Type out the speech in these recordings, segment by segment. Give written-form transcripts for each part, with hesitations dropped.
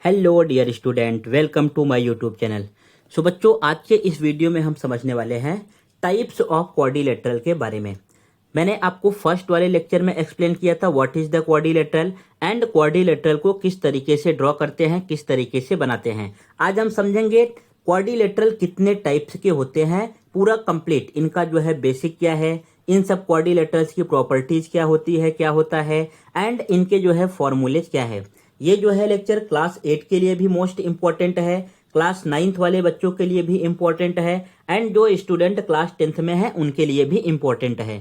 Hello dear student, welcome to my YouTube channel. So बच्चों, आज के इस वीडियो में हम समझने वाले हैं टाइप्स ऑफ क्वाड्रिलेटरल के बारे में। मैंने आपको फर्स्ट वाले लेक्चर में एक्सप्लेन किया था what is the quadrilateral and quadrilateral को किस तरीके से ड्रॉ करते हैं, किस तरीके से बनाते हैं। आज हम समझेंगे क्वाड्रिलेटरल कितने टाइप्स के होते हैं, पूरा कंप्लीट इनका जो है बेसिक क्या है, इन सब क्वाड्रिलेटरल्स की प्रॉपर्टीज क्या होती है, क्या होता है एंड इनके जो है फॉर्मूलेज क्या है। ये जो है लेक्चर क्लास 8 के लिए भी मोस्ट इंपॉर्टेंट है, क्लास 9th वाले बच्चों के लिए भी इंपॉर्टेंट है एंड जो स्टूडेंट क्लास 10th में है उनके लिए भी इंपॉर्टेंट है।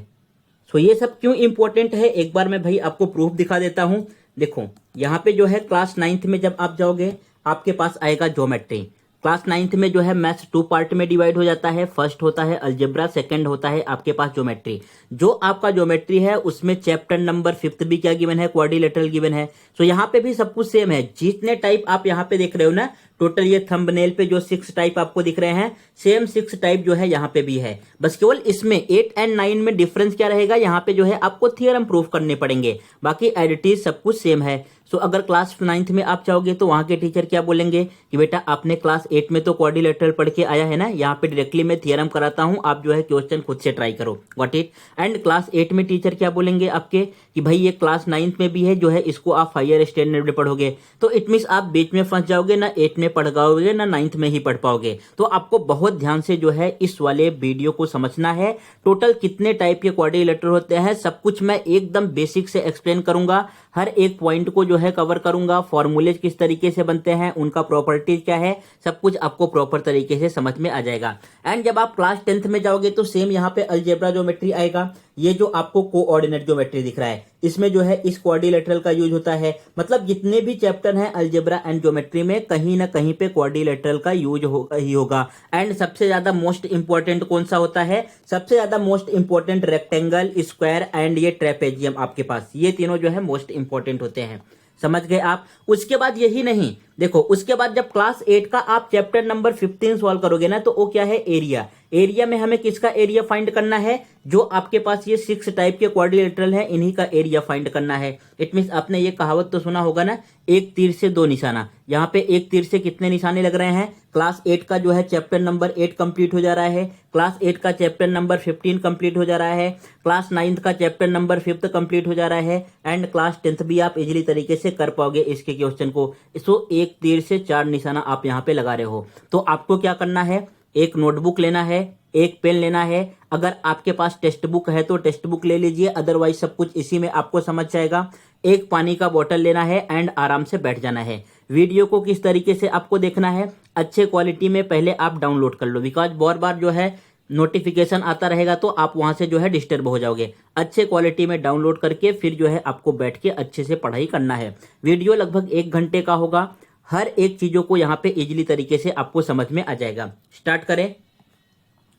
सो ये सब क्यों इंपॉर्टेंट है, एक बार मैं भाई आपको प्रूफ दिखा देता हूं। देखो यहाँ पे जो है क्लास 9th में जब आप जाओगे आपके पास आएगा ज्योमेट्री। क्लास 9th में जो है मैथ्स 2 पार्ट में डिवाइड हो जाता है। फर्स्ट होता है अलजेब्रा, सेकंड होता है आपके पास ज्योमेट्री। जो आपका ज्योमेट्री है उसमें चैप्टर नंबर 5th भी क्या गिवन है, क्वाड्रिलेटरल गिवन है। सो यहाँ पे भी सब कुछ सेम है। जितने टाइप आप यहाँ पे देख रहे हो ना, टोटल ये थंबनेल पे जो 6 टाइप आपको दिख रहे हैं, सेम 6 टाइप जो है यहाँ पे भी है। बस केवल इसमें 8 एंड 9 में डिफरेंस क्या रहेगा, यहाँ पे जो है आपको थियरम प्रूफ करने पड़ेंगे, बाकी एज इट इज सब कुछ सेम है। सो अगर क्लास 9th में आप जाओगे तो वहां के टीचर क्या बोलेंगे कि बेटा आपने क्लास 8 में तो क्वाड्रिलेटरल पढ़ के आया है ना, यहाँ पे डायरेक्टली मैं थियरम कराता हूँ, आप जो है क्वेश्चन खुद से ट्राई करो, गॉट इट। एंड क्लास 8 में टीचर क्या बोलेंगे आपके कि भाई ये क्लास 9th में भी है, जो है इसको आप हायर स्टैंडर्ड में पढ़ोगे। तो इट मीन्स आप बीच में फंस जाओगे, ना 8 में पढ़ पाओगे ना 9th में ही पढ़ पाओगे। तो आपको बहुत ध्यान से जो है इस वाले वीडियो को समझना है। टोटल कितने टाइप के क्वाड्रिलेटरल होते हैं सब कुछ मैं एकदम बेसिक से एक्सप्लेन करूंगा, हर एक पॉइंट को जो है कवर करूंगा। फॉर्मूलेज किस तरीके से बनते हैं, उनका प्रॉपर्टीज क्या है, सब कुछ आपको प्रॉपर तरीके से समझ में आ जाएगा। एंड जब आप क्लास 10th में जाओगे तो सेम यहाँ पे अलजेब्रा ज्योमेट्री आएगा। ये जो आपको कोऑर्डिनेट ज्योमेट्री दिख रहा है इसमें जो है इस क्वाड्रिलेटरल का यूज होता है। मतलब जितने भी चैप्टर हैं अलजेब्रा एंड ज्योमेट्री में कहीं ना कहीं पे क्वाड्रिलेटरल का यूज होगा ही होगा। एंड सबसे ज्यादा मोस्ट इंपॉर्टेंट कौन सा होता है, सबसे ज्यादा most important rectangle, square and ये ट्रेपेजियम, आपके पास ये तीनों जो है मोस्ट इंपॉर्टेंट होते हैं। समझ गए आप। उसके बाद यही नहीं, देखो उसके बाद जब क्लास 8 का आप चैप्टर नंबर 15 सॉल्व करोगे ना, तो वो क्या है, एरिया। एरिया में हमें किसका एरिया फाइंड करना है, जो आपके पास ये 6 टाइप के क्वाड्रिलेटरल है इन्हीं का एरिया फाइंड करना है। इट मींस आपने ये कहावत तो सुना होगा ना, एक तीर से 2 निशाना। यहाँ पे एक तीर से कितने निशाने लग रहे हैं, क्लास 8 का जो है चैप्टर नंबर 8 कंप्लीट हो जा रहा है, क्लास 8 का चैप्टर नंबर 15 कंप्लीट हो जा रहा है, क्लास 9th का चैप्टर नंबर 5th कंप्लीट हो जा रहा है एंड क्लास 10th भी आप इजीली तरीके से कर पाओगे इसके क्वेश्चन को। सो एक तीर से 4 निशाना आप यहाँ पे लगा रहे हो। तो आपको क्या करना है, एक नोटबुक लेना है, एक पेन लेना है। अगर आपके पास टेक्स्ट बुक है तो टेक्स्ट बुक ले लीजिए, अदरवाइज सब कुछ इसी में आपको समझ जाएगा। एक पानी का बोतल लेना है एंड आराम से बैठ जाना है। वीडियो को किस तरीके से आपको देखना है, अच्छे क्वालिटी में पहले आप डाउनलोड कर लो, बिकॉज बहुत बार जो है नोटिफिकेशन आता रहेगा तो आप वहां से जो है डिस्टर्ब हो जाओगे। अच्छे क्वालिटी में डाउनलोड करके फिर जो है आपको बैठ के अच्छे से पढ़ाई करना है। वीडियो लगभग 1 घंटे का होगा, हर एक चीजों को यहाँ पे इजीली तरीके से आपको समझ में आ जाएगा। स्टार्ट करें।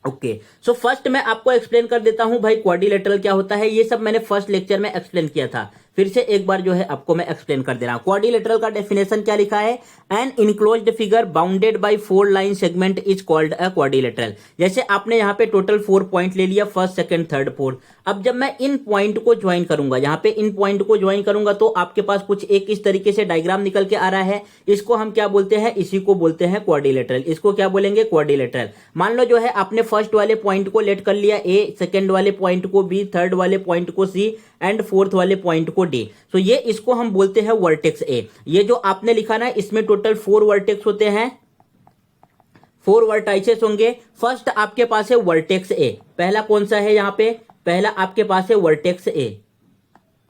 ओके, सो फर्स्ट मैं आपको एक्सप्लेन कर देता हूं भाई क्वाड्रिलेटरल क्या होता है। ये सब मैंने फर्स्ट लेक्चर में एक्सप्लेन किया था, फिर से एक बार जो है आपको मैं एक्सप्लेन कर दे रहा हूं। क्वाड्रिलेटरल का डेफिनेशन क्या लिखा है, an enclosed figure bounded by 4 line segment is called a quadrilateral. जैसे आपने यहाँ पे टोटल 4 पॉइंट ले लिया, फर्स्ट सेकंड थर्ड फोर्थ। अब जब मैं इन पॉइंट को ज्वाइन करूंगा, यहाँ पे इन पॉइंट को ज्वाइन करूंगा तो आपके पास कुछ एक इस तरीके से डायग्राम निकल के आ रहा है। इसको हम क्या बोलते हैं, इसी को बोलते हैं क्वाड्रिलेटरल। इसको क्या बोलेंगे, क्वाड्रिलेटरल। मान लो जो है आपने फर्स्ट वाले पॉइंट को लेट कर लिया ए, सेकंड वाले पॉइंट को बी, थर्ड वाले पॉइंट को सी एंड फोर्थ वाले पॉइंट को डी। तो ये इसको हम बोलते हैं वर्टेक्स ए। ये जो आपने लिखा ना, इसमें टोटल 4 वर्टेक्स होते हैं, 4 वर्टाइसेस होंगे। फर्स्ट आपके पास है वर्टेक्स ए, पहला कौन सा है यहाँ पे, पहला आपके पास है वर्टेक्स ए।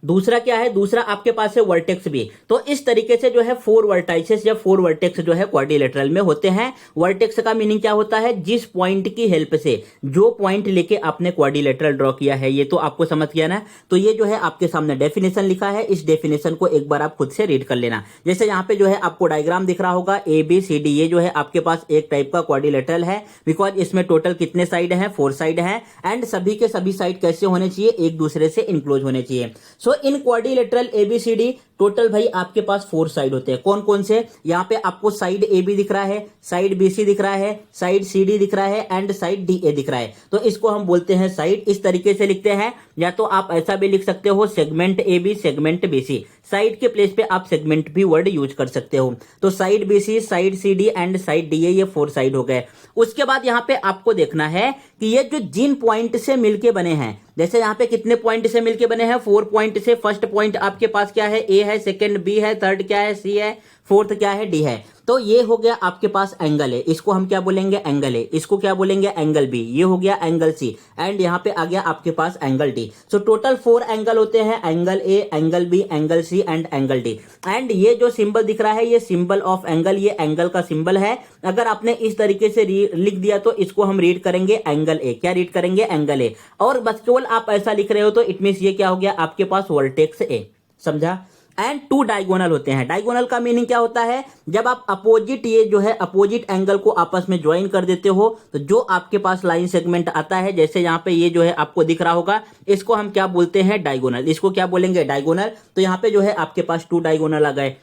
दूसरा क्या है, दूसरा आपके पास है वर्टेक्स बी। तो इस तरीके से जो है 4 वर्टाइसेस या 4 वर्टेक्स जो है क्वाड्रिलेटरल में होते हैं। वर्टेक्स का मीनिंग क्या होता है, जिस पॉइंट की हेल्प से, जो पॉइंट लेके आपने क्वाड्रिलेटरल ड्रॉ किया है। ये तो आपको समझ गया ना। तो ये जो है आपके सामने डेफिनेशन लिखा है, इस डेफिनेशन को एक बार आप खुद से रीड कर लेना। जैसे यहाँ पे जो है आपको डायग्राम दिख रहा होगा ABCD, ये जो है आपके पास एक टाइप का क्वाड्रिलेटरल है, बिकॉज इसमें टोटल कितने साइड है, 4 साइड है एंड सभी के सभी साइड कैसे होने चाहिए, एक दूसरे से इनक्लोज होने चाहिए। सो इन क्वाड्रिलेटरल ABCD टोटल भाई आपके पास 4 साइड होते हैं। कौन कौन से? यहाँ पे आपको साइड ए बी दिख रहा है, साइड बी सी दिख रहा है, साइड सी डी दिख रहा है एंड साइड डी ए दिख रहा है। तो इसको हम बोलते हैं साइड। इस तरीके से लिखते हैं, या तो आप ऐसा भी लिख सकते हो segment A B segment B C. Side के प्लेस पे आप सेगमेंट भी वर्ड यूज कर सकते हो। तो side B C, side C D and side D A, ये 4 साइड हो गए। उसके बाद यहाँ पे आपको देखना है कि ये जो जिन पॉइंट से मिलके बने हैं, जैसे यहाँ पे कितने पॉइंट से मिलके बने हैं? 4 पॉइंट से। फर्स्ट पॉइंट आपके पास क्या है? ए है, सेकंड बी है, थर्ड क्या है? सी है, फोर्थ क्या है? डी है। तो ये हो गया आपके पास एंगल है, इसको हम क्या बोलेंगे? एंगल है। इसको क्या बोलेंगे? Angle B. ये हो गया एंगल सी एंड यहाँ पे आ गया आपके पास angle D. So total 4 angle होते हैं, angle A, angle B, angle C and angle D. And ये जो सिंबल दिख रहा है, ये सिंबल ऑफ एंगल, ये एंगल का सिंबल है। अगर आपने इस तरीके से लिख दिया तो इसको हम रीड करेंगे एंगल ए। क्या रीड करेंगे? Angle A. और बस केवल आप ऐसा लिख रहे हो तो इट मींस ये क्या हो गया आपके पास? वर्टेक्स ए। समझा? एंड 2 डायगोनल होते हैं। डायगोनल का मीनिंग क्या होता है? जब आप अपोजिट, ये जो है अपोजिट एंगल को आपस में ज्वाइन कर देते हो तो जो आपके पास लाइन सेगमेंट आता है, जैसे यहाँ पे ये जो है आपको दिख रहा होगा, इसको हम क्या बोलते हैं? डायगोनल। इसको क्या बोलेंगे? डायगोनल। तो यहाँ पे जो है आपके पास 2 डायगोनल आ गए।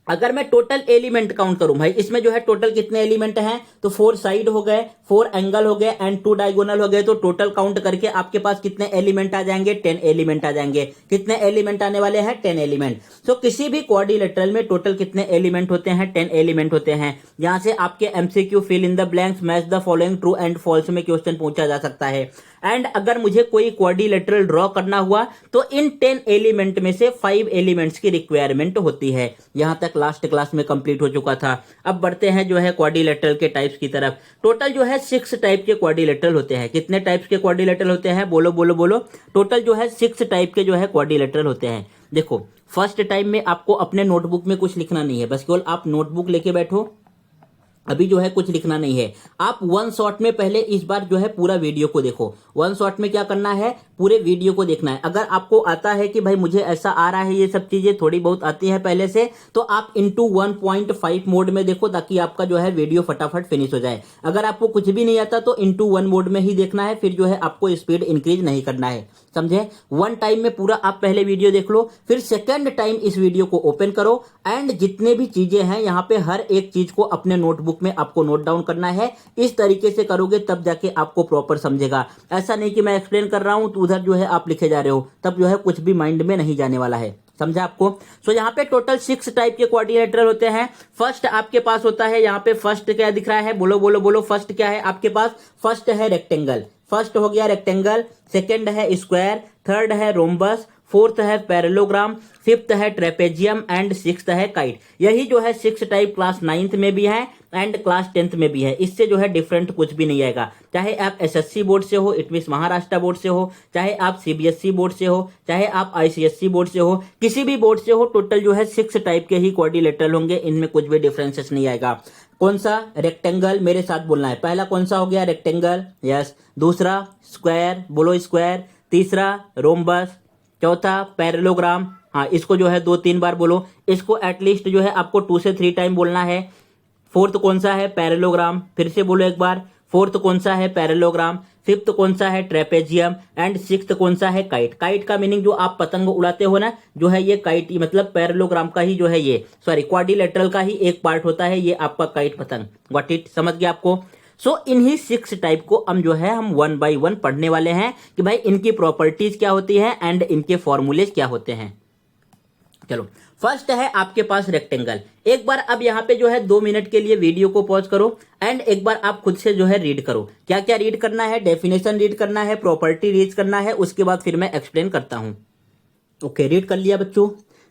अगर मैं टोटल एलिमेंट काउंट करूं भाई, इसमें जो है टोटल कितने एलिमेंट हैं? तो 4 साइड हो गए, 4 एंगल हो गए एंड 2 डायगोनल हो गए। तो टोटल काउंट करके आपके पास कितने एलिमेंट आ जाएंगे? 10 एलिमेंट आ जाएंगे। कितने एलिमेंट आने वाले हैं? 10 एलिमेंट। सो किसी भी क्वाड्रिलेटरल में टोटल कितने एलिमेंट होते हैं? 10 एलिमेंट होते हैं। यहां से आपके MCQ fill in the blanks, match the following true and false में क्वेश्चन पूछा जा सकता है। एंड अगर मुझे कोई क्वाड्रिलेटरल ड्रॉ करना हुआ तो इन 10 एलिमेंट में से 5 एलिमेंट्स की रिक्वायरमेंट होती है। यहां तक लास्ट क्लास में कंप्लीट हो चुका था। अब बढ़ते हैं जो है क्वाड्रिलेटरल के टाइप्स की तरफ। टोटल जो है 6 टाइप के क्वाड्रिलेटरल होते हैं। कितने टाइप्स के क्वाड्रिलेटरल होते हैं? बोलो बोलो बोलो। टोटल जो है 6 टाइप के जो है क्वाड्रिलेटरल होते हैं। देखो, फर्स्ट टाइम में आपको अपने नोटबुक में कुछ लिखना नहीं है, बस केवल आप नोटबुक लेके बैठो। अभी जो है कुछ लिखना नहीं है। आप 1 शॉट में पहले इस बार जो है पूरा वीडियो को देखो। 1 शॉट में क्या करना है? पूरे वीडियो को देखना है। अगर आपको आता है कि भाई मुझे ऐसा आ रहा है, ये सब चीजें थोड़ी बहुत आती है पहले से, तो आप इंटू 1.5 मोड में देखो ताकि आपका जो है वीडियो फटाफट फिनिश हो जाए। अगर आपको कुछ भी नहीं आता तो इंटू 1 मोड में ही देखना है, फिर जो है आपको स्पीड इंक्रीज नहीं करना है। समझे? 1 टाइम में पूरा आप पहले वीडियो देख लो, फिर सेकंड टाइम इस वीडियो को ओपन करो एंड जितने भी चीजें हैं यहाँ पे हर एक चीज को अपने नोटबुक में आपको नोट डाउन करना है। इस तरीके से करोगे तब जाके आपको प्रॉपर समझेगा। ऐसा नहीं कि मैं एक्सप्लेन कर रहा हूं तो उधर जो है आप लिखे जा रहे हो, तब जो है कुछ भी माइंड में नहीं जाने वाला है। समझा आपको? सो यहाँ पे टोटल 6 टाइप के क्वाड्रिलेटरल होते हैं। फर्स्ट आपके पास होता है, यहाँ पे फर्स्ट क्या दिख रहा है? बोलो बोलो बोलो। फर्स्ट क्या है आपके पास? फर्स्ट है रेक्टेंगल। फर्स्ट हो गया रेक्टेंगल, सेकंड है स्क्वायर, थर्ड है रोम्बस, फोर्थ है पैरेललोग्राम, फिफ्थ है ट्रेपेजियम एंड सिक्स्थ है काइट। यही जो है 6 टाइप क्लास 9th में भी है एंड क्लास 10th में भी है। इससे जो है डिफरेंट कुछ भी नहीं आएगा। चाहे आप एसएससी बोर्ड से हो, इट मींस महाराष्ट्र बोर्ड से हो, चाहे आप सीबीएसई बोर्ड से हो, चाहे आप आईसीएसई बोर्ड से हो, किसी भी बोर्ड से हो, टोटल जो है 6 टाइप के ही क्वाड्रिलेटरल होंगे। इनमें कुछ भी डिफरेंसेस नहीं आएगा। कौन सा? रेक्टेंगल। मेरे साथ बोलना है। पहला कौन सा हो गया? रेक्टेंगल। यस। दूसरा स्क्वायर, बोलो स्क्वायर। तीसरा रोम्बस। चौथा पैरेललोग्राम। हाँ, इसको जो है 2-3 बार बोलो। इसको एटलीस्ट जो है आपको 2 से 3 टाइम बोलना है। फोर्थ कौन सा है? पैरेललोग्राम। फिर से बोलो एक बार। फोर्थ कौन सा है? पैरेललोग्राम। फिफ्थ कौन सा है? ट्रेपेजियम एंड सिक्स्थ कौन सा है? काइट। काइट का मीनिंग जो आप पतंग उड़ाते हो ना, जो है ये काइट, मतलब पैरेललोग्राम का ही जो है ये, सॉरी, क्वाड्रिलेटरल का ही एक पार्ट होता है ये आपका काइट पतंग। Got it? समझ गया आपको? सो इन्हीं 6 टाइप को हम जो है हम 1 by 1 पढ़ने वाले हैं कि भाई इनकी प्रॉपर्टीज क्या होती है एंड इनके फॉर्मूलेज क्या होते हैं। चलो, फर्स्ट है आपके पास रेक्टेंगल। एक बार अब यहाँ पे जो है 2 मिनट के लिए वीडियो को पॉज करो एंड एक बार आप खुद से जो है रीड करो। क्या क्या रीड करना है? डेफिनेशन रीड करना है, प्रॉपर्टी रीड करना है, उसके बाद फिर मैं एक्सप्लेन करता हूं। ओके, रीड कर लिया बच्चों?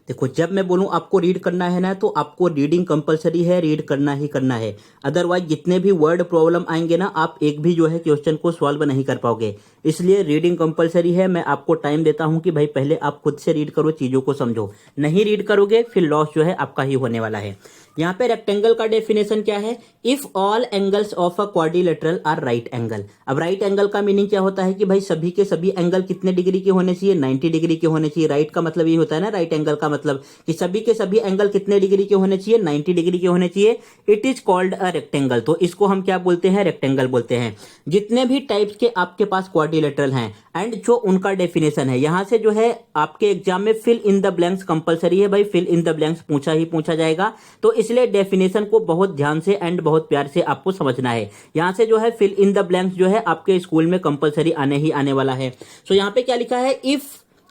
देखो, जब मैं बोलूं आपको रीड करना है ना, तो आपको रीडिंग कंपलसरी है, रीड करना ही करना है। अदरवाइज जितने भी वर्ड प्रॉब्लम आएंगे ना, आप एक भी जो है क्वेश्चन को सॉल्व नहीं कर पाओगे। इसलिए रीडिंग कंपलसरी है। मैं आपको टाइम देता हूं कि भाई पहले आप खुद से रीड करो, चीजों को समझो। नहीं रीड करोगे फिर लॉस जो है आपका ही होने वाला है। यहाँ पे रेक्टेंगल का डेफिनेशन क्या है? If all angles of a quadrilateral are right angle. अब राइट एंगल का मीनिंग क्या होता है कि भाई सभी के सभी एंगल कितने डिग्री के होने चाहिए? 90 डिग्री के होने चाहिए। राइट का मतलब ये होता है ना, राइट एंगल का मतलब कि सभी के सभी एंगल कितने डिग्री के होने चाहिए, 90 डिग्री के होने चाहिए, it is called a rectangle. तो इसको हम क्या बोलते हैं, रेक्टेंगल बोलते हैं। जितने भी टाइप्स के आपके पास क्वाड्रिलेटरल हैं एंड जो उनका डेफिनेशन है, यहां से जो है आपके एग्जाम में fill in the blanks compulsory है भाई, फिल इन द ब्लैंक्स पूछा ही पूछा जाएगा। तो इसलिए डेफिनेशन को बहुत ध्यान से एंड बहुत प्यार से आपको समझना है। यहां से जो है फिल इन द ब्लैंक्स जो है आपके स्कूल में कंपलसरी आने ही आने वाला है। सो यहां पे क्या लिखा है, if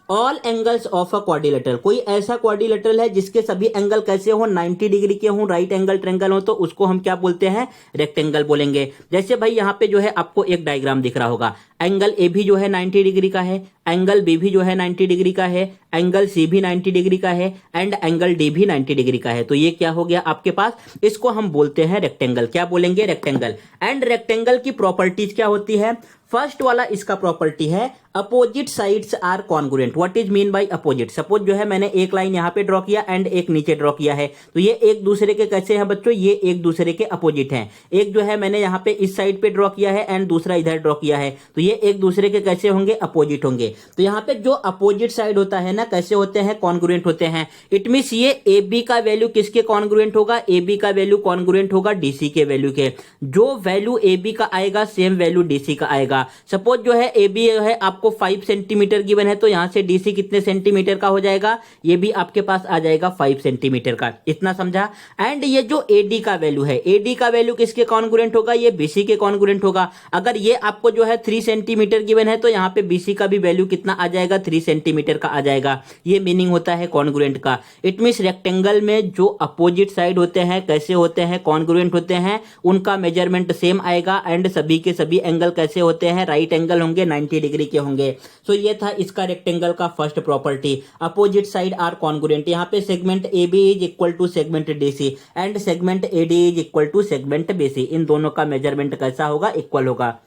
all angles of a quadrilateral, कोई ऐसा क्वाड्रिलेटरल है जिसके सभी एंगल कैसे हो, 90 डिग्री के हो, राइट एंगल ट्रायंगल हो, तो उसको हम क्या बोलते हैं, रेक्टेंगल बोलेंगे। जैसे भाई यहाँ पे जो है आपको एक डायग्राम दिख रहा होगा, एंगल ए भी जो है 90 डिग्री का है, एंगल बी भी जो है 90 डिग्री का है, एंगल सी भी 90 डिग्री का है एंड एंगल डी भी 90 डिग्री का है। तो ये क्या हो गया आपके पास, इसको हम बोलते हैं रेक्टेंगल। क्या बोलेंगे, रेक्टेंगल। एंड रेक्टेंगल की प्रॉपर्टीज क्या होती है, फर्स्ट वाला इसका प्रॉपर्टी है opposite sides are congruent. What is mean by opposite, suppose जो है मैंने एक लाइन यहां पे ड्रॉ किया एंड एक नीचे ड्रॉ किया है, तो ये एक दूसरे के कैसे हैं बच्चों, ये एक दूसरे के अपोजिट हैं। एक जो है मैंने यहाँ पे इस साइड पे ड्रॉ किया है एंड दूसरा इधर ड्रॉ किया है, तो ये एक दूसरे के कैसे होंगे, अपोजिट होंगे। तो यहाँ पे जो अपोजिट साइड होता है ना, कैसे होते हैं, कॉन्ग्रुएंट होते हैं। इट मींस ये ए बी का वैल्यू किसके कॉन्ग्रुएंट होगा, ए बी का वैल्यू कॉन्ग्रुएंट होगा डीसी के वैल्यू के। जो वैल्यू ए बी का आएगा सेम वैल्यू डीसी का आएगा। सपोज जो है ए बी है आपको 5 सेंटीमीटर गिवन है, तो यहां से डीसी कितने सेंटीमीटर का हो जाएगा, ये भी आपके पास आ जाएगा 5 सेंटीमीटर का। इतना समझा। एंड ये जो एडी का वैल्यू है, एडी का वैल्यू किसके कॉन्ग्रुएंट होगा, ये बीसी के कॉन्ग्रुएंट होगा। अगर ये आपको जो है 3 सेंटीमीटर गिवन है, तो यहाँ पे बीसी का भी वैल्यू कितना आ जाएगा, 3 सेंटीमीटर का आ जाएगा। ये मीनिंग होता है कॉन्ग्रुएंट का। इट मींस रेक्टेंगल में जो अपोजिट साइड होते हैं कैसे होते हैं, कॉन्ग्रुएंट होते हैं, उनका मेजरमेंट सेम आएगा एंड सभी के सभी एंगल कैसे होते हैं, राइट एंगल होंगे, 90 डिग्री के होंगे। सो ये था इसका रेक्टेंगल का first property, opposite side are congruent. यहाँ पे segment A B is equal to segment D C and segment A D is equal to segment B C. इन दोनों का मेजरमेंट कैसा होगा, इक्वल होगा।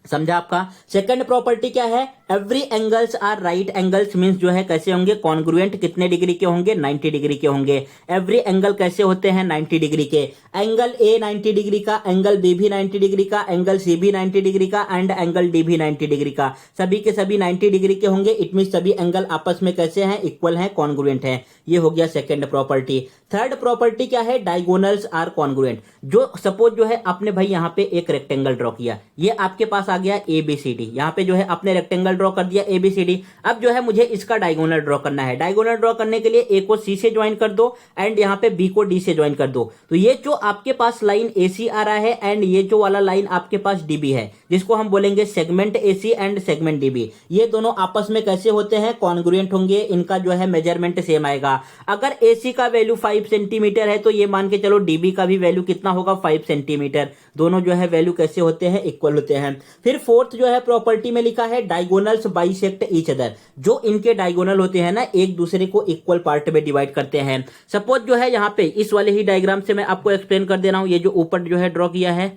समझा आपका। सेकंड प्रॉपर्टी क्या है, every angles are right angles, means जो है कैसे होंगे, कॉन्ग्रुएंट कितने डिग्री के होंगे, 90 डिग्री के होंगे। एवरी एंगल कैसे होते हैं, 90 डिग्री के। एंगल ए 90 डिग्री का, एंगल बी भी 90 डिग्री का, एंगल सी भी 90 डिग्री का एंड एंगल डी भी 90 डिग्री का। सभी के सभी 90 डिग्री के होंगे। इट मींस सभी एंगल आपस में कैसे हैं, इक्वल हैं, कॉन्ग्रुएंट हैं। ये हो गया सेकंड प्रॉपर्टी। थर्ड प्रॉपर्टी क्या है, डायगोनल्स आर कॉन्ग्रुएंट। जो सपोज जो है आपने भाई यहाँ पे एक रेक्टेंगल ड्रॉ किया, ये आपके पास आ गया ए बी सी डी। यहाँ पे जो है आपने रेक्टेंगल ड्रॉ कर दिया ए बी सी डी। अब जो है मुझे इसका डायगोनल ड्रॉ करना है। डायगोनल ड्रॉ करने के लिए ए को सी से ज्वाइन कर दो एंड यहाँ पे बी को डी से ज्वाइन कर दो। तो ये जो आपके पास लाइन ए सी आ रहा है एंड ये जो वाला लाइन आपके पास डी बी है, जिसको हम बोलेंगे segment A C and segment D B, ये दोनों आपस में कैसे होते हैं, कॉन्ग्रुएंट होंगे। इनका जो है मेजरमेंट सेम आएगा। अगर ए सी का वैल्यू 5 सेंटीमीटर है, तो ये मान के चलो डीबी का भी वैल्यू कितना होगा, 5 सेंटीमीटर। दोनों जो है वैल्यू कैसे होते हैं, इक्वल होते हैं। फिर फोर्थ जो है प्रॉपर्टी में लिखा है डायगोनल्स बाइसेक्ट ईच अदर। जो इनके डायगोनल होते हैं ना, एक दूसरे को इक्वल पार्ट में डिवाइड करते हैं। सपोज जो है यहाँ पे इस वाले ही डायग्राम से मैं आपको एक्सप्लेन कर दे रहा हूं। ये जो ऊपर जो है ड्रॉ किया है,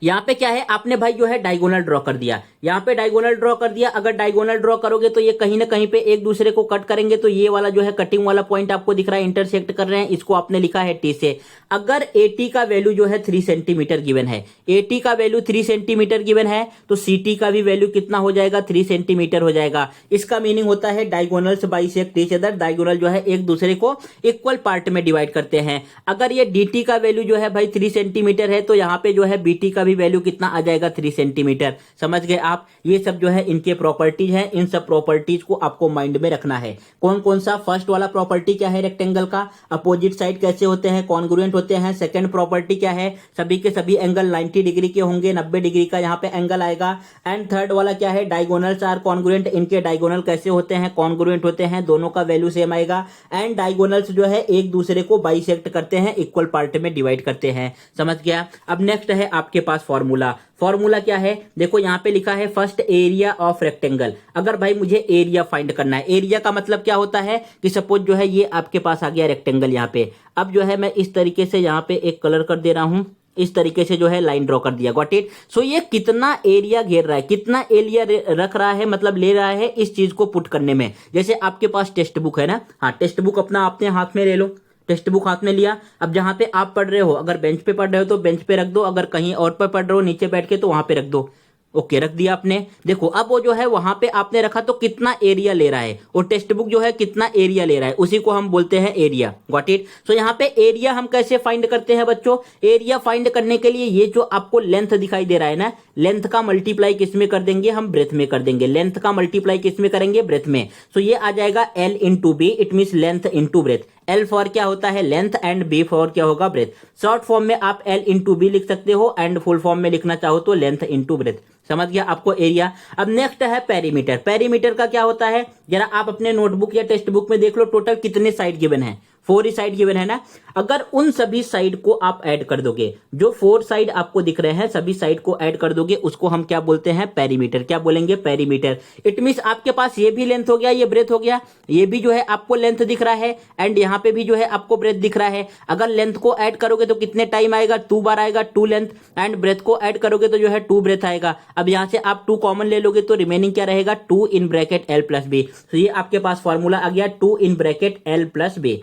यहाँ पे क्या है, आपने भाई जो है डायगोनल ड्रॉ कर दिया। यहाँ पे डायगोनल ड्रॉ कर दिया। अगर डायगोनल ड्रॉ करोगे तो ये कहीं ना कहीं पे एक दूसरे को कट करेंगे। तो ये वाला जो है कटिंग वाला पॉइंट आपको दिख रहा है, इंटरसेक्ट कर रहे हैं, इसको आपने लिखा है टी से। अगर एटी का वैल्यू जो है 3 सेंटीमीटर गिवन है, एटी का वैल्यू 3 सेंटीमीटर गिवन है, तो सीटी का भी वैल्यू कितना हो जाएगा, 3 सेंटीमीटर हो जाएगा। इसका मीनिंग होता है diagonals bisect each other. Diagonal जो है एक दूसरे को इक्वल पार्ट में डिवाइड करते हैं। अगर ये डीटी का वैल्यू जो है भाई 3 सेंटीमीटर है, तो यहाँ पे जो है बीटी का भी वैल्यू कितना आ जाएगा, 3 सेंटीमीटर। समझ गए आप। ये सब जो है इनके प्रॉपर्टीज हैं। इन सब प्रॉपर्टीज को आपको माइंड में रखना है। कौन कौन सा, फर्स्ट वाला प्रॉपर्टी क्या है रेक्टेंगल का, अपोजिट साइड कैसे होते हैं, कॉन्ग्रुएंट होते हैं। सेकंड प्रॉपर्टी क्या है, सभी के सभी एंगल 90 डिग्री के होंगे, 90 डिग्री का यहाँ पे एंगल आएगा। एंड थर्ड वाला क्या है, डायगोनल्स आर कॉन्ग्रुएंट। इनके डायगोनल कैसे होते हैं, कॉन्ग्रुएंट होते हैं, दोनों का वैल्यू सेम आएगा। एंड डायगोनल्स जो है एक दूसरे को बाइसेक्ट करते हैं, इक्वल पार्ट में डिवाइड करते हैं। समझ गया। अब नेक्स्ट है आपके पास फॉर्मूला। फॉर्मूला क्या है, देखो यहाँ पे लिखा है फर्स्ट एरिया ऑफ रेक्टेंगल। अगर भाई मुझे एरिया फाइंड करना है, एरिया का मतलब क्या होता है कि सपोज जो है ये आपके पास आ गया रेक्टेंगल यहाँ पे। अब जो है मैं इस तरीके से यहाँ पे एक कलर कर दे रहा हूं, इस तरीके से जो है लाइन ड्रॉ कर दिया। Got it. सो ये कितना एरिया घेर रहा है, कितना एरिया रख रहा है, मतलब ले रहा है इस चीज को पुट करने में। जैसे आपके पास टेक्स्ट बुक है ना, हाँ टेक्स्ट बुक अपना आपने हाथ में ले लो, टेक्स्ट बुक हाथ में लिया। अब जहां पे आप पढ़ रहे हो, अगर बेंच पे पढ़ रहे हो तो बेंच पे रख दो, अगर कहीं और पर पढ़ रहे हो नीचे बैठ के तो वहां पे रख दो। ओके, रख दिया आपने। देखो अब वो जो है वहां पे आपने रखा तो कितना एरिया ले रहा है, और टेक्स्ट बुक जो है कितना एरिया ले रहा है, उसी को हम बोलते हैं एरिया। Got it. सो यहाँ पे एरिया हम कैसे फाइंड करते हैं बच्चों? एरिया फाइंड करने के लिए ये जो आपको लेंथ दिखाई दे रहा है ना, लेंथ का मल्टीप्लाई किस में कर देंगे? हम ब्रेथ में कर देंगे। लेंथ का मल्टीप्लाई किस में करेंगे? ब्रेथ में। सो ये आ जाएगा L into B, it mean length into breadth. L for क्या होता है? लेंथ, एंड B फॉर क्या होगा? ब्रेथ। शॉर्ट फॉर्म में आप L इंटू बी लिख सकते हो, एंड फुल फॉर्म में लिखना चाहो तो लेंथ इंटू ब्रेथ। समझ गया आपको एरिया। अब नेक्स्ट है पेरीमीटर। पेरीमीटर का क्या होता है? जरा आप अपने नोटबुक या टेक्स्ट बुक में देख लो, टोटल कितने साइड गिवन है? 4 ही साइड गिवन है ना। अगर उन सभी साइड को आप ऐड कर दोगे, जो 4 साइड आपको दिख रहे हैं, सभी साइड को ऐड कर दोगे, उसको हम क्या बोलते हैं? पेरीमीटर। क्या बोलेंगे? पेरीमीटर। इट मींस आपके पास ये भी लेंथ हो गया, ये ब्रेथ हो गया, ये भी जो है आपको लेंथ दिख रहा है, एंड यहां पे भी जो है आपको ब्रेथ दिख रहा है। अगर लेंथ को ऐड करोगे तो कितने टाइम आएगा? 2 बार आएगा, 2 लेंथ, एंड ब्रेथ को ऐड करोगे तो जो है 2 ब्रेथ आएगा। अब यहां से आप 2 कॉमन ले लोगे तो रिमेनिंग क्या रहेगा? 2 in bracket L plus B. तो ये आपके पास फॉर्मूला आ गया 2 in bracket L plus B.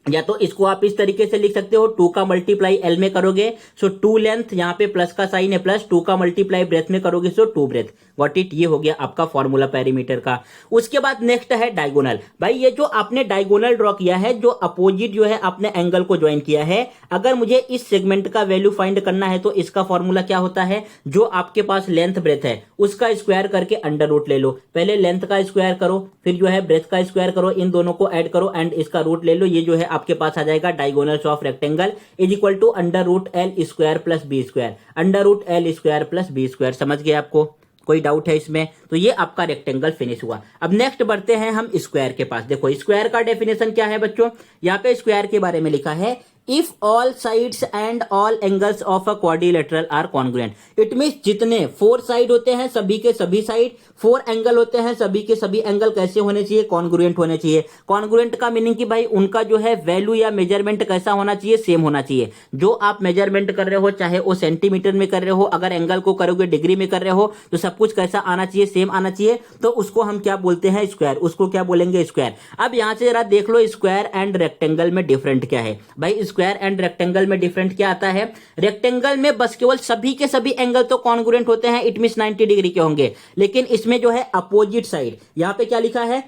या तो इसको आप इस तरीके से लिख सकते हो, 2 का मल्टीप्लाई L में करोगे सो 2 लेंथ, यहां पे प्लस का साइन है प्लस, 2 का मल्टीप्लाई ब्रेथ में करोगे सो 2 ब्रेथ। Got it. ये हो गया आपका फॉर्मूला पेरीमीटर का। उसके बाद नेक्स्ट है डायगोनल। भाई ये जो आपने डायगोनल ड्रॉ किया है, जो अपोजिट जो है आपने एंगल को ज्वाइन किया है, अगर मुझे इस सेगमेंट का वैल्यू फाइंड करना है तो इसका फॉर्मूला क्या होता है? जो आपके पास लेंथ ब्रेथ है उसका स्क्वायर करके अंडर रूट ले लो। पहले लेंथ का स्क्वायर करो, फिर जो है ब्रेथ का स्क्वायर करो, इन दोनों को ऐड करो एंड इसका रूट ले लो। ये जो है आपके पास आ जाएगा diagonals of rectangle is equal to under root L square plus B square. Under root L square plus B square. समझ गए आपको? कोई डाउट है इसमें? तो ये आपका रेक्टेंगल फिनिश हुआ। अब नेक्स्ट बढ़ते हैं हम स्क्वायर के पास। देखो स्क्वायर का डेफिनेशन क्या है बच्चों? यहाँ पे स्क्वायर के बारे में लिखा है, if all sides and all angles of a quadrilateral are congruent. It means जितने 4 साइड होते हैं, सभी के सभी साइड, 4 एंगल होते हैं, सभी के सभी एंगल कैसे होने चाहिए? कॉन्ग्रुएंट होने चाहिए। कॉन्ग्रुएंट का मीनिंग कि भाई उनका जो है वैल्यू या मेजरमेंट कैसा होना चाहिए? सेम होना चाहिए। जो आप मेजरमेंट कर रहे हो, चाहे वो सेंटीमीटर में कर रहे हो, अगर एंगल को करोगे डिग्री में कर रहे हो, तो सब कुछ कैसा आना चाहिए? सेम आना चाहिए। तो उसको हम क्या बोलते हैं? स्क्वायर। उसको क्या बोलेंगे? स्क्वायर। अब यहां से जरा देख लो स्क्वायर एंड रेक्टेंगल में डिफरेंट क्या है। भाई स्क्वायर एंड रेक्टेंगल में डिफरेंट क्या आता है? रेक्टेंगल में बस केवल सभी के सभी एंगल तो कॉन्ग्रुएंट होते हैं, इट मींस 90 डिग्री के होंगे, लेकिन इसमें जो है अपोजिट साइड, यहां पे क्या लिखा है?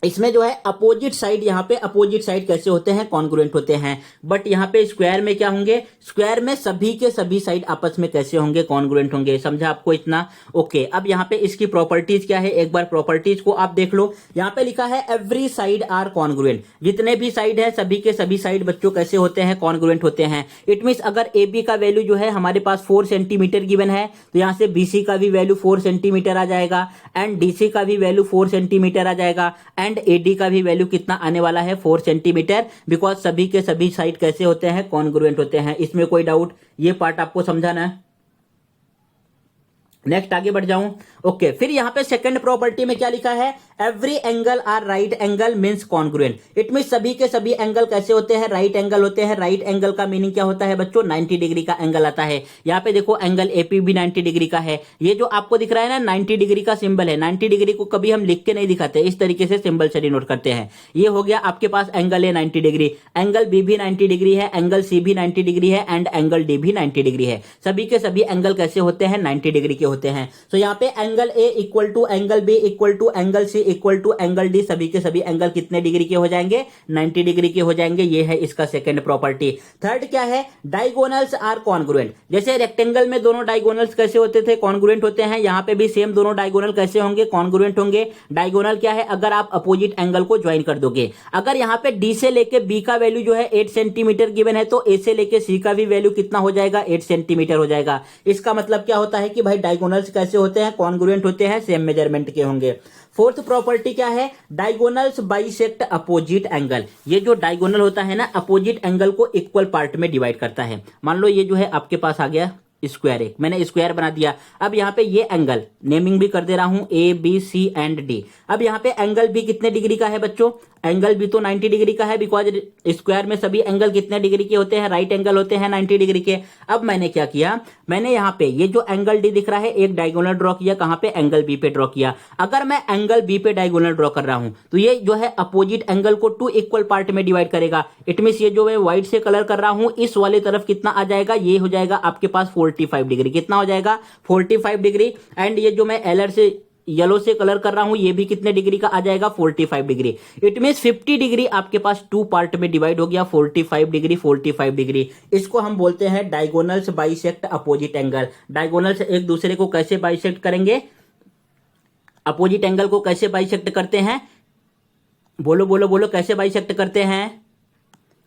इसमें जो है अपोजिट साइड, यहाँ पे अपोजिट साइड कैसे होते हैं? कॉन्ग्रुएंट होते हैं। बट यहाँ पे स्क्वायर में क्या होंगे? स्क्वायर में सभी के सभी साइड आपस में कैसे होंगे? कॉन्ग्रुएंट होंगे। समझा आपको इतना? ओके। अब यहाँ पे इसकी प्रॉपर्टीज क्या है? एक बार प्रॉपर्टीज को आप देख लो। यहाँ पे लिखा है एवरी साइड आर कॉन्ग्रुएंट। जितने भी साइड है, सभी के सभी साइड बच्चों कैसे होते हैं? कॉन्ग्रुएंट होते हैं। इट मींस अगर ए बी का वैल्यू जो है हमारे पास 4 सेंटीमीटर गिवन है, तो यहाँ से BC का भी वैल्यू 4 सेंटीमीटर आ जाएगा, एंड DC का भी वैल्यू 4 सेंटीमीटर आ जाएगा, एंड AD का भी वैल्यू कितना आने वाला है? 4 सेंटीमीटर। बिकॉज सभी के सभी साइड कैसे होते हैं? कॉन्ग्रुएंट होते हैं। इसमें कोई डाउट? ये पार्ट आपको समझाना है। नेक्स्ट आगे बढ़ जाऊं। ओके। फिर यहां पे सेकंड प्रॉपर्टी में क्या लिखा है? Every angle are right angle means congruent. It means सभी के सभी एंगल कैसे होते हैं? राइट एंगल होते हैं। राइट एंगल का मीनिंग क्या होता है बच्चों? 90 डिग्री का एंगल आता है। यहां पे देखो एंगल AP भी 90 डिग्री का है। ये जो आपको दिख रहा है ना 90 डिग्री का सिंबल है, 90 डिग्री को कभी हम लिख के नहीं दिखाते, इस तरीके से सिंबल से डिनोट करते हैं। ये हो गया आपके पास एंगल है 90 डिग्री, एंगल B भी 90 डिग्री है, एंगल C भी 90 डिग्री है, एंड एंगल D भी 90 डिग्री है। सभी के सभी एंगल कैसे होते हैं? 90 डिग्री के होते हैं। तो यहाँ पे angle A equal to angle B equal to angle C equal to angle D, सभी के सभी एंगल कितने डिग्री के हो जाएंगे? 90 डिग्री के हो जाएंगे। ये है इसका सेकंड प्रॉपर्टी। थर्ड क्या है? Diagonals are congruent. जैसे रेक्टेंगल में दोनों डायगोनल्स कैसे होते थे? कॉन्ग्रुएंट होते हैं। यहाँ पे भी सेम दोनों डायगोनल कैसे होंगे? कॉन्ग्रुएंट होंगे। डायगोनल क्या है? अगर आप अपोजिट एंगल को ज्वाइन कर दोगे। अगर यहाँ पे D से लेके B का वैल्यू जो है 8 सेंटीमीटर गिवन है, तो A से लेके C का भी वैल्यू कितना हो जाएगा? 8 सेंटीमीटर हो जाएगा। इसका मतलब क्या होता है कि भाई डायगोनल्स कैसे होते हैं? कॉन्ग्रुएंट होते हैं, सेम मेजरमेंट के होंगे। फोर्थ प्रॉपर्टी क्या है? Diagonals bisect opposite angle. ये जो डायगोनल होता है ना, अपोजिट एंगल को इक्वल पार्ट में डिवाइड करता है। मान लो ये जो है आपके पास आ गया स्क्वायर, एक मैंने स्क्वायर बना दिया। अब यहाँ पे ये एंगल नेमिंग भी कर दे रहा हूं A B C and D। अब यहाँ पे एंगल B कितने डिग्री का है बच्चों? एंगल भी तो 90 डिग्री का है, बिकॉज स्क्वायर में सभी एंगल कितने डिग्री के होते हैं, राइट एंगल होते हैं 90 डिग्री के। अब मैंने क्या किया, मैंने यहाँ पे ये जो एंगल डी दिख रहा है एक डायगोनल ड्रॉ किया, कहां पे, एंगल बी पे ड्रॉ किया। अगर मैं एंगल बी पे डायगोनल ड्रॉ कर रहा हूं तो ये जो है अपोजिट एंगल को 2 इक्वल पार्ट में डिवाइड करेगा। इट मींस ये जो मैं व्हाइट से कलर कर रहा हूं इस वाले तरफ कितना आ जाएगा, ये हो जाएगा आपके पास 45 डिग्री। कितना हो जाएगा, 45 डिग्री। एंड ये जो मैं एलर से येलो से कलर कर रहा हूं ये भी कितने डिग्री का आ जाएगा, 45 डिग्री। इट मींस 50 डिग्री आपके पास 2 पार्ट में डिवाइड हो गया, 45 डिग्री 45 डिग्री। इसको हम बोलते हैं diagonals bisect opposite angle. Diagonals एक दूसरे को कैसे बाइसेक्ट करेंगे, अपोजिट एंगल को कैसे बाइसेक्ट करते हैं, बोलो बोलो बोलो, कैसे बाइसेक्ट करते हैं,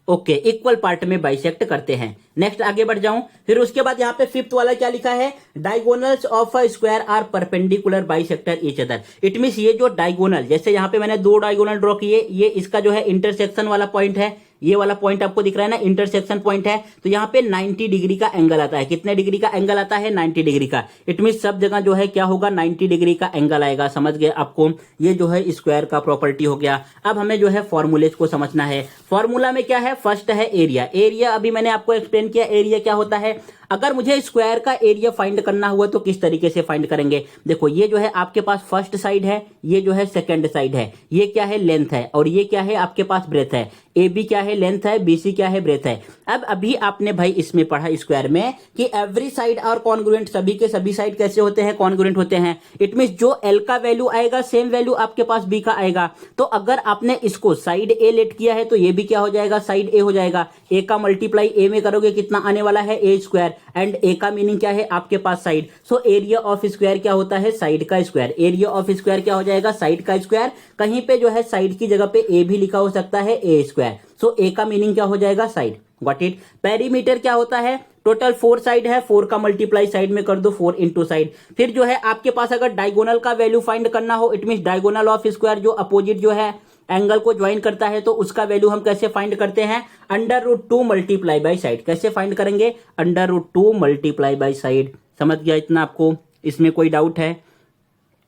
ओके, इक्वल पार्ट में बाइसेक्ट करते हैं। नेक्स्ट आगे बढ़ जाऊं, फिर उसके बाद यहां पे फिफ्थ वाला क्या लिखा है, diagonals of a square are perpendicular bisector each other. It means ये जो डायगोनल, जैसे यहां पे मैंने 2 डायगोनल ड्रॉ किए, ये इसका जो है इंटरसेक्शन वाला पॉइंट है, ये वाला पॉइंट आपको दिख रहा है ना, इंटरसेक्शन पॉइंट है। तो यहाँ पे 90 डिग्री का एंगल आता है। कितने डिग्री का एंगल आता है, 90 डिग्री का। इट मींस सब जगह जो है क्या होगा, 90 डिग्री का एंगल आएगा। समझ गए आपको, ये जो है स्क्वायर का प्रॉपर्टी हो गया। अब हमें जो है फॉर्मूलेज को समझना है। फॉर्मूला में क्या है, फर्स्ट है एरिया। एरिया अभी मैंने आपको एक्सप्लेन किया, एरिया क्या होता है। अगर मुझे स्क्वायर का एरिया फाइंड करना हुआ तो किस तरीके से फाइंड करेंगे, देखो ये जो है आपके पास फर्स्ट साइड है, ये जो है सेकंड साइड है, ये क्या है, लेंथ है, और ये क्या है आपके पास ब्रेथ है। ए बी क्या है, लेंथ है, बी सी क्या है, ब्रेथ है। अब अभी आपने भाई इसमें पढ़ा स्क्वायर में कि एवरी साइड आर कॉन्ग्रुएंट, सभी के सभी साइड कैसे होते हैं, कॉन्ग्रुएंट होते हैं। इट मींस जो एल का वैल्यू आएगा सेम वैल्यू आपके पास बी का आएगा। तो अगर आपने इसको साइड ए लेट किया है तो ये भी क्या हो जाएगा, साइड ए हो जाएगा। ए का मल्टीप्लाई ए में करोगे कितना आने वाला है, ए स्क्वायर। एंड ए का मीनिंग क्या है, आपके पास side. So area of square क्या होता है, साइड का स्क्वायर। एरिया ऑफ स्क्वायर क्या हो जाएगा, साइड का स्क्वायर। कहीं पे जो है साइड की जगह पे ए भी लिखा हो सकता है, ए स्क्वायर। सो ए का मीनिंग क्या हो जाएगा, साइड। Got it. पेरीमीटर क्या होता है, टोटल 4 साइड है, 4 का मल्टीप्लाई साइड में कर दो, 4 इंटू साइड। फिर जो है आपके पास अगर डायगोनल का वैल्यू फाइंड करना हो, it means diagonal of square, जो अपोजिट जो है एंगल को ज्वाइन करता है, तो उसका वैल्यू हम कैसे फाइंड करते हैं, √2 मल्टीप्लाई बाई साइड। कैसे फाइंड करेंगे, √2 मल्टीप्लाई बाई साइड। समझ गया इतना आपको, इसमें कोई डाउट है।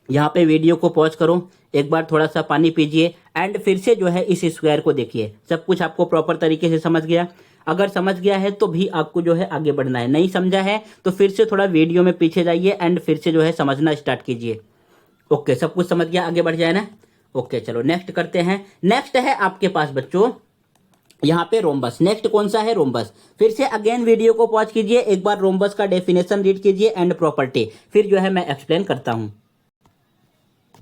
यहाँ पे वीडियो को पॉज करो, एक बार थोड़ा सा पानी पीजिए एंड फिर से जो है इस स्क्वायर को देखिए। सब कुछ आपको प्रॉपर तरीके से समझ गया। अगर समझ गया है तो भी आपको जो है आगे बढ़ना है, नहीं समझा है तो फिर से थोड़ा वीडियो में पीछे जाइए एंड फिर से जो है समझना स्टार्ट कीजिए। ओके, सब कुछ समझ गया, आगे बढ़ जाए ना। ओके चलो नेक्स्ट करते हैं। नेक्स्ट है आपके पास बच्चों यहाँ पे रोम्बस। नेक्स्ट कौन सा है, रोम्बस। फिर से अगेन वीडियो को पॉज कीजिए, एक बार रोम्बस का डेफिनेशन रीड कीजिए एंड प्रॉपर्टी, फिर जो है मैं एक्सप्लेन करता हूं।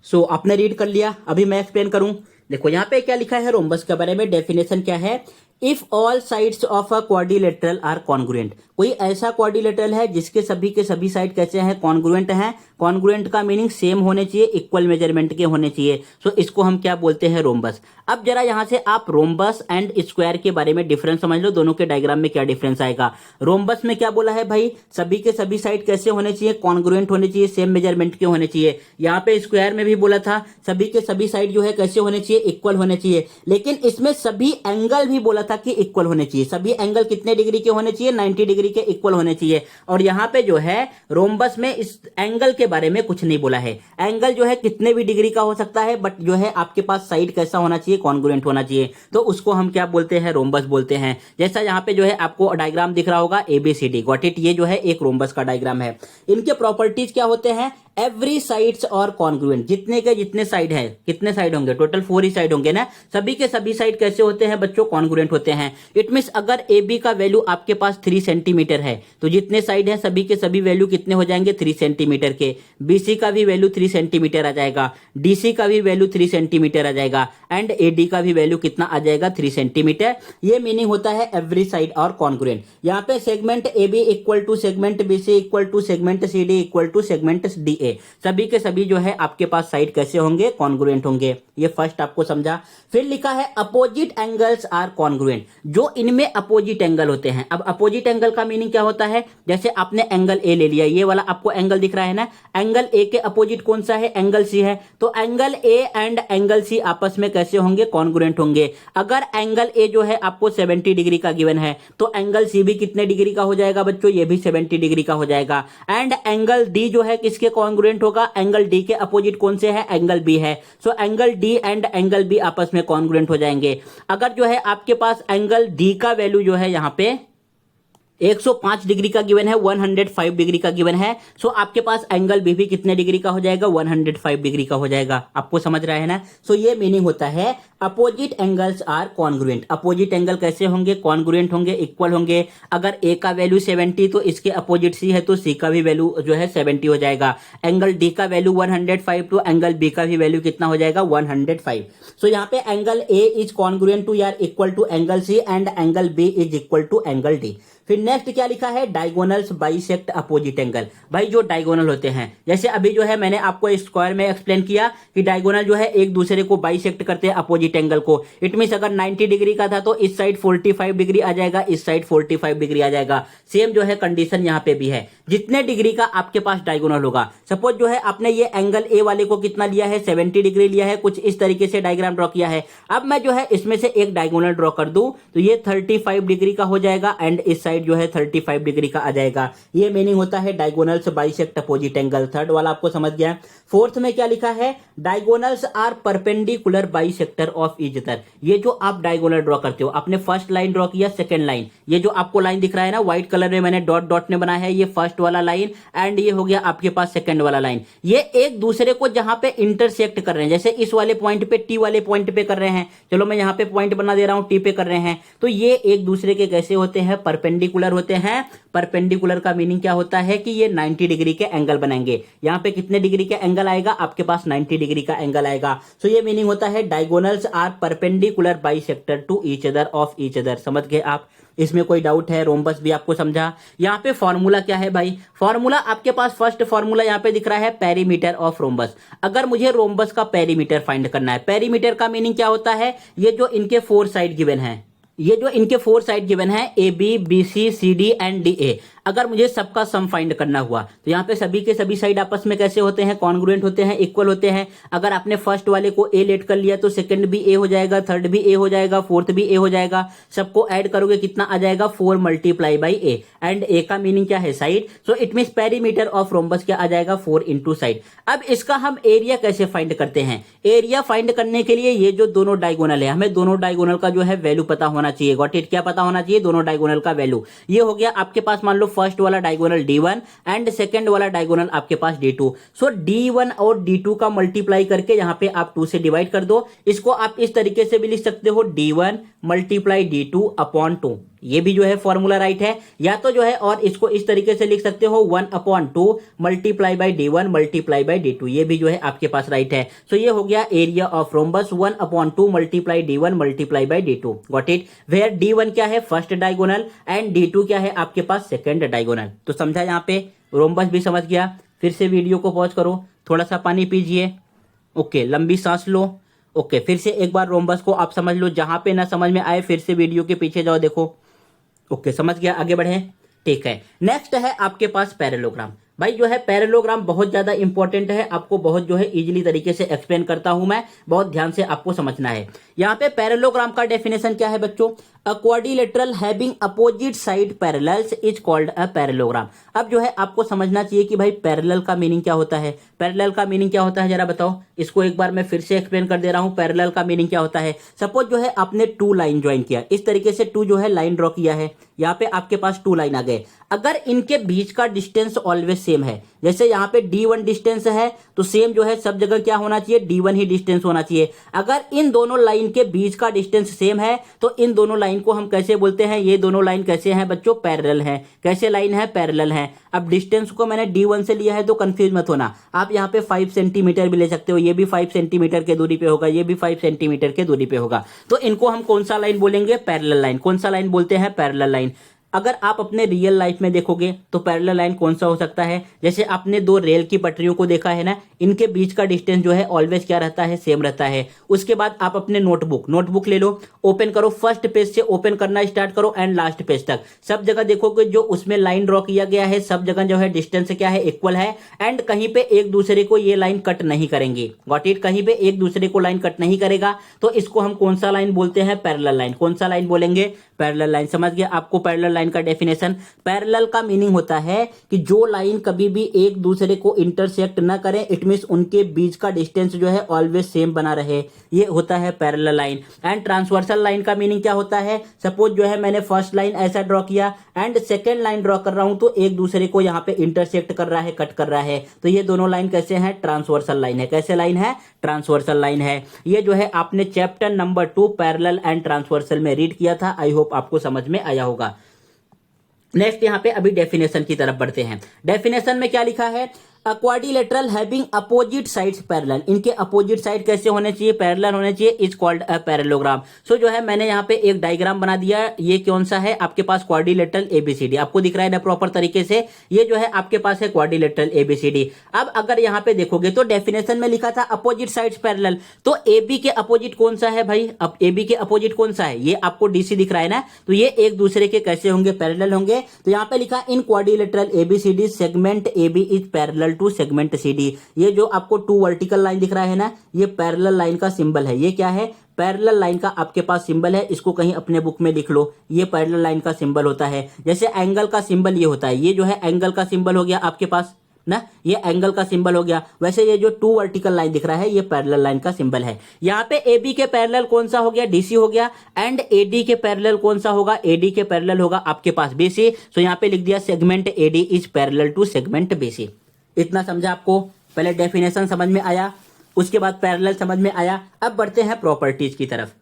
सो आपने रीड कर लिया, अभी मैं एक्सप्लेन करूं। देखो यहाँ पे क्या लिखा है रोम्बस के बारे में, डेफिनेशन क्या है, if all sides of a quadrilateral are congruent. कोई ऐसा क्वाड्रिलेटरल है जिसके सभी के सभी साइड कैसे हैं, कॉन्ग्रुएंट हैं। कॉन्ग्रुएंट का मीनिंग सेम होने चाहिए, इक्वल मेजरमेंट के होने चाहिए। सो इसको हम क्या बोलते हैं, रोम्बस। अब जरा यहां से आप रोम्बस एंड स्क्वायर के बारे में डिफरेंस समझ लो, दोनों के डायग्राम में क्या डिफरेंस आएगा। रोम्बस में क्या बोला है भाई, सभी के सभी साइड कैसे होने चाहिए, कॉन्ग्रुएंट होने चाहिए, सेम मेजरमेंट के होने चाहिए। यहाँ पे स्क्वायर में भी बोला था सभी के सभी साइड जो है कैसे होने चाहिए, इक्वल होने चाहिए। लेकिन इसमें सभी एंगल भी बोला था कि इक्वल होने चाहिए। सभी एंगल कितने डिग्री के होने चाहिए, 90 डिग्री के इक्वल होने चाहिए। और यहाँ पे जो है रोम्बस में इस एंगल के बारे में कुछ नहीं बोला है। एंगल जो है कितने भी डिग्री का हो सकता है, बट जो है आपके पास साइड कैसा होना चाहिए, कॉन्ग्रुएंट होना चाहिए। तो उसको हम क्या बोलते हैं, रोम्बस बोलते हैं। जैसा यहाँ पे जो है आपको डायग्राम दिख रहा होगा ABCD, गॉट इट। ये जो है एक रोम्बस का डायग्राम है। इनके प्रॉपर्टीज क्या होते हैं, एवरी साइड्स और कॉन्ग्रुएंट। जितने के जितने साइड है, कितने साइड होंगे, टोटल 4 ही साइड होंगे ना। सभी के सभी साइड कैसे होते हैं बच्चों, कॉन्ग्रुएंट होते हैं। इट मींस अगर AB का वैल्यू आपके पास 3 सेंटीमीटर है तो जितने साइड है सभी के सभी वैल्यू कितने हो जाएंगे, 3 सेंटीमीटर के। BC का भी वैल्यू 3 सेंटीमीटर आ जाएगा, DC का भी वैल्यू 3 सेंटीमीटर आ जाएगा, एंड AD का भी वैल्यू कितना आ जाएगा, 3 सेंटीमीटर। ये मीनिंग होता है एवरी साइड और कॉन्ग्रुएंट। यहाँ पे segment AB equal to segment BC equal to segment CD equal to segment DA। सभी के सभी जो है आपके पास साइड कैसे होंगे, कॉन्ग्रुएंट होंगे। ये फर्स्ट आपको समझा। फिर लिखा है अपोजिट एंगल्स आर कॉन्ग्रुएंट, जो इनमें अपोजिट एंगल होते हैं। अब अपोजिट एंगल का मीनिंग क्या होता है, जैसे आपने एंगल ए ले लिया, ये वाला आपको एंगल दिख रहा है ना, एंगल ए के अपोजिट कौन सा है, एंगल सी है। तो angle A and angle C आपस में कैसे होंगे, कॉन्ग्रुएंट होंगे। अगर एंगल ए जो है आपको 70 डिग्री का गिवन है तो एंगल सी भी कितने डिग्री का हो जाएगा बच्चों, ये भी 70 डिग्री का हो जाएगा। एंड एंगल डी जो है किसके कॉन्ग्रुएंट होगा, एंगल डी के अपोजिट कौन से है, एंगल बी है। So angle D and angle B आपस में कॉन्ग्रुएंट हो जाएंगे। अगर जो है आपके पास एंगल डी का वैल्यू जो है यहाँ पे 105 डिग्री का गिवन है, 105 डिग्री का गिवन है, सो आपके पास एंगल बी भी कितने डिग्री का हो जाएगा, 105 डिग्री का हो जाएगा। आपको समझ रहा है ना। सो ये मीनिंग होता है opposite angles are congruent. Opposite angle कैसे होंगे, कॉन्ग्रुएंट होंगे, इक्वल होंगे। अगर ए का वैल्यू 70 तो इसके अपोजिट सी है तो सी का भी वैल्यू जो है 70 हो जाएगा। एंगल डी का वैल्यू 105 तो एंगल बी का भी वैल्यू कितना हो जाएगा, 105। सो यहाँ पे angle A is congruent to यार equal to angle C and angle B is equal to angle D. फिर नेक्स्ट क्या लिखा है, डायगोनल्स बाइसेक्ट अपोजिट एंगल। भाई जो डायगोनल होते हैं, जैसे अभी जो है मैंने आपको स्क्वायर में एक्सप्लेन किया कि डायगोनल जो है एक दूसरे को बाइसेक्ट करते हैं अपोजिट एंगल को। इट मींस अगर 90 डिग्री का था तो इस साइड 45 डिग्री आ जाएगा, इस साइड 45 डिग्री आ जाएगा। सेम जो है कंडीशन यहाँ पे भी है। जितने डिग्री का आपके पास डायगोनल होगा, सपोज जो है आपने ये एंगल ए वाले को कितना लिया है, 70 डिग्री लिया है, कुछ इस तरीके से डायग्राम ड्रॉ किया है। अब मैं जो है इसमें से एक डायगोनल ड्रॉ कर दूं तो ये 35 डिग्री का हो जाएगा एंड इस साइड जो है 35 डिग्री का आ जाएगा। ये मीनिंग होता है diagonals bisect opposite angle. Third वाला आपको समझ गया। फोर्थ में क्या लिखा है, diagonals are perpendicular bisector of each other. ये जो आप डायगोनल ड्रॉ करते हो, आपने फर्स्ट लाइन ड्रॉ किया, सेकंड लाइन, ये जो आपको लाइन दिख रहा है ना व्हाइट कलर में मैंने डॉट डॉट ने बनाया है, ये फर्स्ट वाला लाइन एंड ये हो गया आपके पास सेकंड वाला लाइन। ये एक दूसरे को जहां पे इंटरसेक्ट कर रहे हैं, जैसे इस वाले पॉइंट पे टी वाले पॉइंट पे कर रहे हैं, चलो मैं यहां पे पॉइंट बना दे रहा हूं, टी पे कर रहे हैं, तो ये एक दूसरे के कैसे होते हैं, परपेंडिकुलर होते हैं। परपेंडिकुलर का मीनिंग क्या होता है कि ये 90 डिग्री के एंगल बनाएंगे। यहां पे कितने डिग्री का एंगल आएगा, आपके पास 90 डिग्री का एंगल आएगा। सो ये मीनिंग होता है diagonals are perpendicular bisector to each other of each other. समझ गए आप। इसमें कोई डाउट है, रोम्बस भी आपको समझा। यहाँ पे फॉर्मूला क्या है भाई, फॉर्मूला आपके पास फर्स्ट फॉर्मूला यहाँ पे दिख रहा है पेरीमीटर ऑफ रोम्बस। अगर मुझे रोम्बस का पेरीमीटर फाइंड करना है, पेरीमीटर का मीनिंग क्या होता है, ये जो इनके 4 साइड गिवन है, ये जो इनके 4 साइड गिवन है A B B C C D and D A, अगर मुझे सबका सम फाइंड करना हुआ तो यहाँ पे सभी के सभी साइड आपस में कैसे होते हैं, कॉन्ग्रुएंट होते हैं, इक्वल होते हैं। अगर आपने फर्स्ट वाले को ए लेट कर लिया तो सेकंड भी ए हो जाएगा, थर्ड भी ए हो जाएगा, फोर्थ भी ए हो जाएगा। सबको ऐड करोगे कितना आ जाएगा, 4 मल्टीप्लाई बाई ए एंड ए का मीनिंग क्या है, side. So it means perimeter of rhombus क्या आ जाएगा, 4 इंटू साइड। अब इसका हम एरिया कैसे फाइंड करते हैं, एरिया फाइंड करने के लिए ये जो दोनों डायगोनल है, हमें दोनों डायगोनल का जो है वैल्यू पता होना चाहिए। गॉट इट, क्या पता होना चाहिए, दोनों डायगोनल का वैल्यू। ये हो गया आपके पास, मान लो फर्स्ट वाला डायगोनल D1 एंड सेकंड वाला डायगोनल आपके पास D2। सो D1 और D2 का मल्टीप्लाई करके यहाँ पे आप 2 से डिवाइड कर दो। इसको आप इस तरीके से भी लिख सकते हो, D1 मल्टीप्लाई D2 अपॉन 2। ये भी जो है फॉर्मूला राइट है। या तो जो है और इसको इस तरीके से लिख सकते हो, 1 upon 2 multiply by D1 multiply by D2। ये भी जो है आपके पास राइट है। सो ये हो गया area of rhombus, 1 upon 2 multiply D1 multiply by D2। Got it. Where D1 क्या है, फर्स्ट डायगोनल एंड D2 क्या है आपके पास, सेकंड डायगोनल। तो समझा यहाँ पे, रोम्बस भी समझ गया। फिर से वीडियो को पॉज करो, थोड़ा सा पानी पीजिए, ओके, लंबी सांस लो, ओके। फिर से एक बार रोम्बस को आप समझ लो, जहां पे ना समझ में आए फिर से वीडियो के पीछे जाओ, देखो, ओके, समझ गया, आगे बढ़े, ठीक है। नेक्स्ट है आपके पास पैरेललोग्राम। भाई जो है पैरेललोग्राम बहुत ज्यादा इंपॉर्टेंट है, आपको बहुत जो है इजीली तरीके से एक्सप्लेन करता हूं मैं, बहुत ध्यान से आपको समझना है। यहाँ पे पैरेललोग्राम का डेफिनेशन क्या है बच्चों, अ quadrilateral having opposite side parallels is called a parallelogram. अब जो है आपको समझना चाहिए कि भाई पैरेलल का मीनिंग क्या होता है, पैरेलल का मीनिंग क्या होता है जरा बताओ। इसको एक बार मैं फिर से एक्सप्लेन कर दे रहा हूं, पैरेलल का मीनिंग क्या होता है। सपोज जो है आपने 2 लाइन ज्वाइन किया, इस तरीके से 2 जो है लाइन ड्रॉ किया है, यहाँ पे आपके पास 2 लाइन आ गए। अगर इनके बीच का डिस्टेंस ऑलवेज सेम है, जैसे यहाँ पे D1 डिस्टेंस है तो सेम जो है सब जगह क्या होना चाहिए, D1 ही डिस्टेंस होना चाहिए। अगर इन दोनों लाइन के बीच का डिस्टेंस सेम है तो इन दोनों लाइन को हम कैसे बोलते हैं, ये दोनों लाइन कैसे हैं बच्चों, पैरेलल हैं। कैसे लाइन है, पैरेलल हैं। अब डिस्टेंस को मैंने D1 से लिया है तो कंफ्यूज मत होना, आप यहाँ पे 5 सेंटीमीटर भी ले सकते हो, ये भी 5 सेंटीमीटर के दूरी पे होगा, ये भी 5 सेंटीमीटर के दूरी पे होगा। तो इनको हम कौन सा लाइन बोलेंगे, पैरेलल लाइन। कौन सा लाइन बोलते हैं, पैरेलल लाइन। अगर आप अपने रियल लाइफ में देखोगे तो पैरेलल लाइन कौन सा हो सकता है, जैसे आपने 2 रेल की पटरियों को देखा है ना, इनके बीच का डिस्टेंस जो है ऑलवेज क्या रहता है, सेम रहता है। उसके बाद आप अपने नोटबुक ले लो, ओपन करो, फर्स्ट पेज से ओपन करना स्टार्ट करो एंड लास्ट पेज तक, सब जगह देखोगे जो उसमें लाइन ड्रॉ किया गया है सब जगह जो है डिस्टेंस क्या है, इक्वल है एंड कहीं पे एक दूसरे को ये लाइन कट नहीं करेंगी। गॉट इट, कहीं पे एक दूसरे को लाइन कट नहीं करेगा तो इसको हम कौन सा लाइन बोलते हैं, पैरेलल लाइन। कौन सा लाइन बोलेंगे, पैरेलल लाइन। समझ गया आपको पैरेलल लाइन लाइन का डेफिनेशन। पैरेलल का मीनिंग होता है कि जो लाइन कभी भी एक दूसरे को इंटरसेक्ट ना करें, इट मींस उनके बीच का डिस्टेंस जो है ऑलवेज सेम बना रहे, ये होता है parallel line. And transversal line का मीनिंग क्या होता है, सपोज जो है मैंने फर्स्ट लाइन ऐसा ड्रॉ किया एंड सेकेंड लाइन ड्रॉ कर रहा हूं तो एक दूसरे को यहां पे इंटरसेक्ट कर रहा है, कट कर रहा है, तो ये दोनों लाइन कैसे हैं, ट्रांसवर्सल लाइन है। कैसे लाइन है, ट्रांसवर्सल लाइन है। ये जो है आपने chapter number 2 parallel and transversal में रीड किया था। आई होप आपको समझ में आया होगा। नेक्स्ट यहां पे अभी डेफिनेशन की तरफ बढ़ते हैं। डेफिनेशन में क्या लिखा है, quadrilateral having opposite sides parallel, इनके अपोजिट साइड कैसे होने चाहिए, पैरेलल होने चाहिए, इज कॉल्ड अ पैरेललोग्राम। सो जो है मैंने यहाँ पे एक डायग्राम बना दिया। ये कौन सा है, आपके पास क्वाड्रिलेटरल एबीसीडी, आपको दिख रहा है ना प्रॉपर तरीके से, ये जो है आपके पास है क्वाड्रिलेटरल एबीसीडी। अब अगर यहाँ पे देखोगे तो डेफिनेशन में लिखा था अपोजिट साइड्स पैरेलल, तो एबी के अपोजिट कौन सा है भाई, अब एबी के अपोजिट कौन सा है, ये आपको डीसी दिख रहा है ना, तो ये एक दूसरे के कैसे होंगे, पैरेलल होंगे। तो यहाँ पे लिखा in quadrilateral ABCD segment AB is parallel to segment CD. ये जो आपको 2 वर्टिकल लाइन दिख रहा है ना, ये पैरेलल लाइन का सिंबल है। ये क्या है, पैरेलल लाइन का आपके पास सिंबल है, इसको कहीं अपने बुक में लिख लो, ये पैरेलल लाइन का सिंबल होता है। जैसे एंगल का सिंबल ये होता है, ये जो है एंगल का सिंबल हो गया आपके पास ना, ये एंगल का सिंबल हो गया। वैसे ये जो 2 वर्टिकल लाइन दिख रहा है, ये पैरेलल लाइन का सिंबल है। यहाँ पे एबी के पैरेलल कौन सा हो गया, डीसी हो गया। एंड एडी के पैरेलल कौन सा होगा, एडी के पैरेलल होगा आपके पास बीसी। सो यहाँ पे लिख दिया segment AD is parallel to segment BC. इतना समझा आपको, पहले डेफिनेशन समझ में आया, उसके बाद पैरेलल समझ में आया। अब बढ़ते हैं प्रॉपर्टीज की तरफ।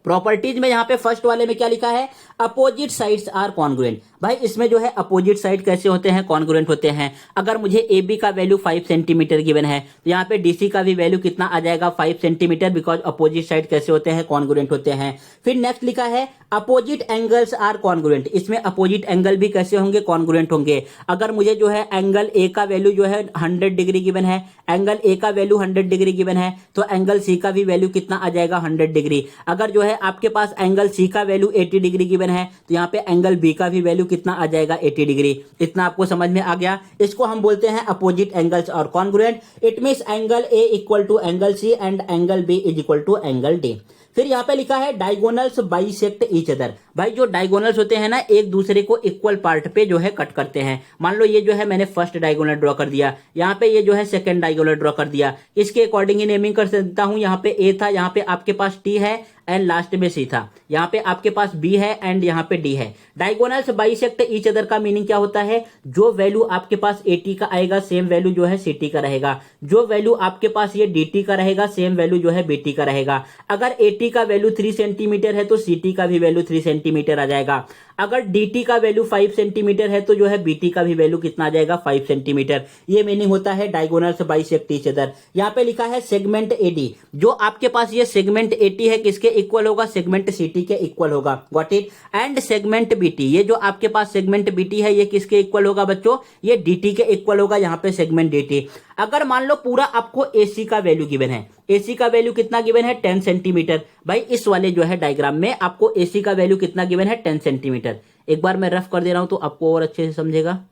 प्रॉपर्टीज में यहां पे फर्स्ट वाले में क्या लिखा है, अपोजिट साइड्स आर कॉन्ग्रुएंट। भाई इसमें जो है अपोजिट साइड कैसे होते हैं, कॉन्ग्रुएंट होते हैं। अगर मुझे ए बी का वैल्यू 5 सेंटीमीटर गिवन है तो यहाँ पे डीसी का भी वैल्यू कितना आ जाएगा, 5 सेंटीमीटर, बिकॉज अपोजिट साइड कैसे होते हैं, कॉन्ग्रुएंट होते हैं। फिर नेक्स्ट लिखा है अपोजिट एंगल्स आर कॉन्ग्रुएंट, इसमें अपोजिट एंगल भी कैसे होंगे, कॉन्ग्रुएंट होंगे। अगर मुझे जो है एंगल ए का वैल्यू जो है 100 डिग्री गिवन है, एंगल ए का वैल्यू 100 डिग्री गिवन है, तो एंगल सी का भी वैल्यू कितना आ जाएगा, 100 डिग्री। अगर जो है आपके पास एंगल सी का वैल्यू 80 डिग्री गिवन है तो यहाँ पे एंगल बी का भी वैल्यू कितना आ जाएगा, 80 डिग्री। इतना आपको समझ में आ गया। इसको हम बोलते हैं अपोजिट एंगल्स और congruent. It means angle A equal to angle C and angle B is equal to angle D. फिर यहाँ पे लिखा है डायगोनल्स बाइसेक्ट ईच अदर। भाई जो डायगोनल्स होते हैं ना, एक दूसरे को इक्वल पार्ट पे जो है कट करते हैं। मान लो ये जो है मैंने फर्स्ट डायगोनल ड्रॉ कर दिया, यहाँ पे ये जो है सेकंड डायगोनल ड्रॉ कर दिया। इसके अकॉर्डिंग ही नेमिंग कर सकता हूं। यहाँ पे ए था, यहाँ पे आपके पास टी है एंड लास्ट में सी था, यहाँ पे आपके पास बी है एंड यहाँ पे डी है। डायगोनल्स बाइसेक्ट ईच अदर का मीनिंग क्या होता है, जो वैल्यू आपके पास एटी का आएगा सेम वैल्यू जो है सीटी का रहेगा, जो वैल्यू आपके पास ये डीटी का रहेगा सेम वैल्यू जो है बीटी का रहेगा। अगर एटी का वैल्यू 3 सेंटीमीटर है तो सीटी का भी वैल्यू 3 सेंटीमीटर आ जाएगा। अगर dt का वैल्यू 5 सेंटीमीटर है तो जो है bt का भी वैल्यू कितना आ जाएगा, 5 सेंटीमीटर। ये मीनिंग होता है डायगोनल्स बाइसेक्ट ईच अदर। यहाँ पे लिखा है सेगमेंट AD, जो आपके पास ये सेगमेंट AT है किसके इक्वल होगा, सेगमेंट CT के इक्वल होगा। Got it. And segment BT, ये जो आपके पास सेगमेंट BT है ये किसके इक्वल होगा बच्चों, ये DT के इक्वल होगा। यहाँ पे सेगमेंट DT। अगर मान लो पूरा आपको AC का वैल्यू गिवन है, AC का वैल्यू कितना गिवन है, 10 सेंटीमीटर। भाई इस वाले जो है डायग्राम में आपको AC का वैल्यू कितना गिवन है, 10 सेंटीमीटर। एक बार मैं रफ कर दे रहा हूं तो आपको और अच्छे से समझेगा।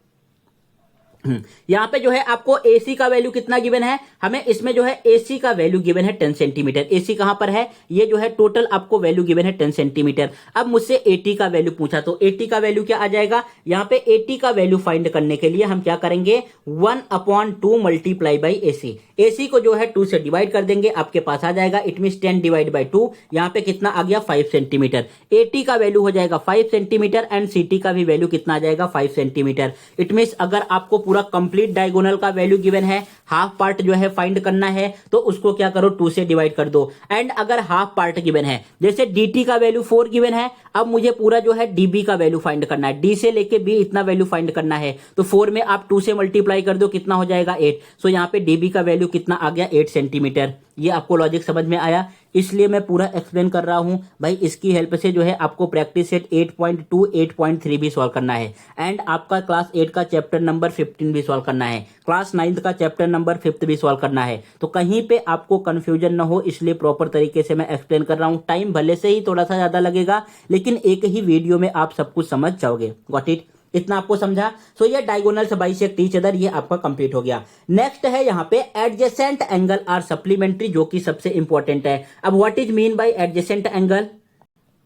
यहां पे जो है आपको AC का वैल्यू कितना गिवन है, हमें इसमें जो है AC का वैल्यू गिवन है 10 सेंटीमीटर। AC कहां पर है, ये जो है टोटल आपको वैल्यू गिवन है 10 सेंटीमीटर। अब मुझसे AT का वैल्यू पूछा तो AT का वैल्यू क्या आ जाएगा, यहां पे AT का वैल्यू फाइंड करने के लिए हम क्या करेंगे, 1/2 मल्टीप्लाई बाई AC। AC को जो है 2 से डिवाइड कर देंगे, आपके पास आ जाएगा, इट मींस 10 डिवाइड बाई 2। यहां पे कितना आ गया, 5 सेंटीमीटर। AT का वैल्यू हो जाएगा 5 सेंटीमीटर एंड CT का भी वैल्यू कितना आ जाएगा, 5 सेंटीमीटर। इट मींस अगर आपको पूरा कंप्लीट डायगोनल का वैल्यू गिवन है, हाफ पार्ट जो है फाइंड करना है, तो उसको क्या करो, 2 से डिवाइड कर दो। एंड अगर हाफ पार्ट गिवन है, जैसे dt का वैल्यू 4 गिवन है, अब मुझे पूरा जो है db का वैल्यू फाइंड करना है, d से लेके b इतना वैल्यू फाइंड करना है, तो 4 में आप 2 से मल्टीप्लाई कर दो, कितना हो जाएगा, 8। सो यहाँ पे db का वैल्यू कितना आ गया, 8 सेंटीमीटर। ये आपको लॉजिक समझ में आया, इसलिए मैं पूरा एक्सप्लेन कर रहा हूं। भाई इसकी हेल्प से जो है आपको प्रैक्टिस सेट 8.2 8.3 भी सॉल्व करना है, एंड आपका क्लास 8 का चैप्टर नंबर 15 भी सॉल्व करना है, क्लास 9 का चैप्टर नंबर 5 भी सॉल्व करना है। तो कहीं पे आपको कंफ्यूजन ना हो, इसलिए प्रॉपर तरीके से मैं एक्सप्लेन कर रहा हूं। टाइम भले से ही थोड़ा सा ज्यादा लगेगा, लेकिन एक ही वीडियो में आप सब कुछ समझ जाओगे। Got it. इतना आपको समझा। सो ये डायगोनल्स बाइसेक्ट ईच अदर, ये आपका कंप्लीट हो गया। नेक्स्ट है यहाँ पे एडजेसेंट एंगल आर सप्लीमेंट्री, जो कि सबसे इंपॉर्टेंट है। अब what is mean bye adjacent angle,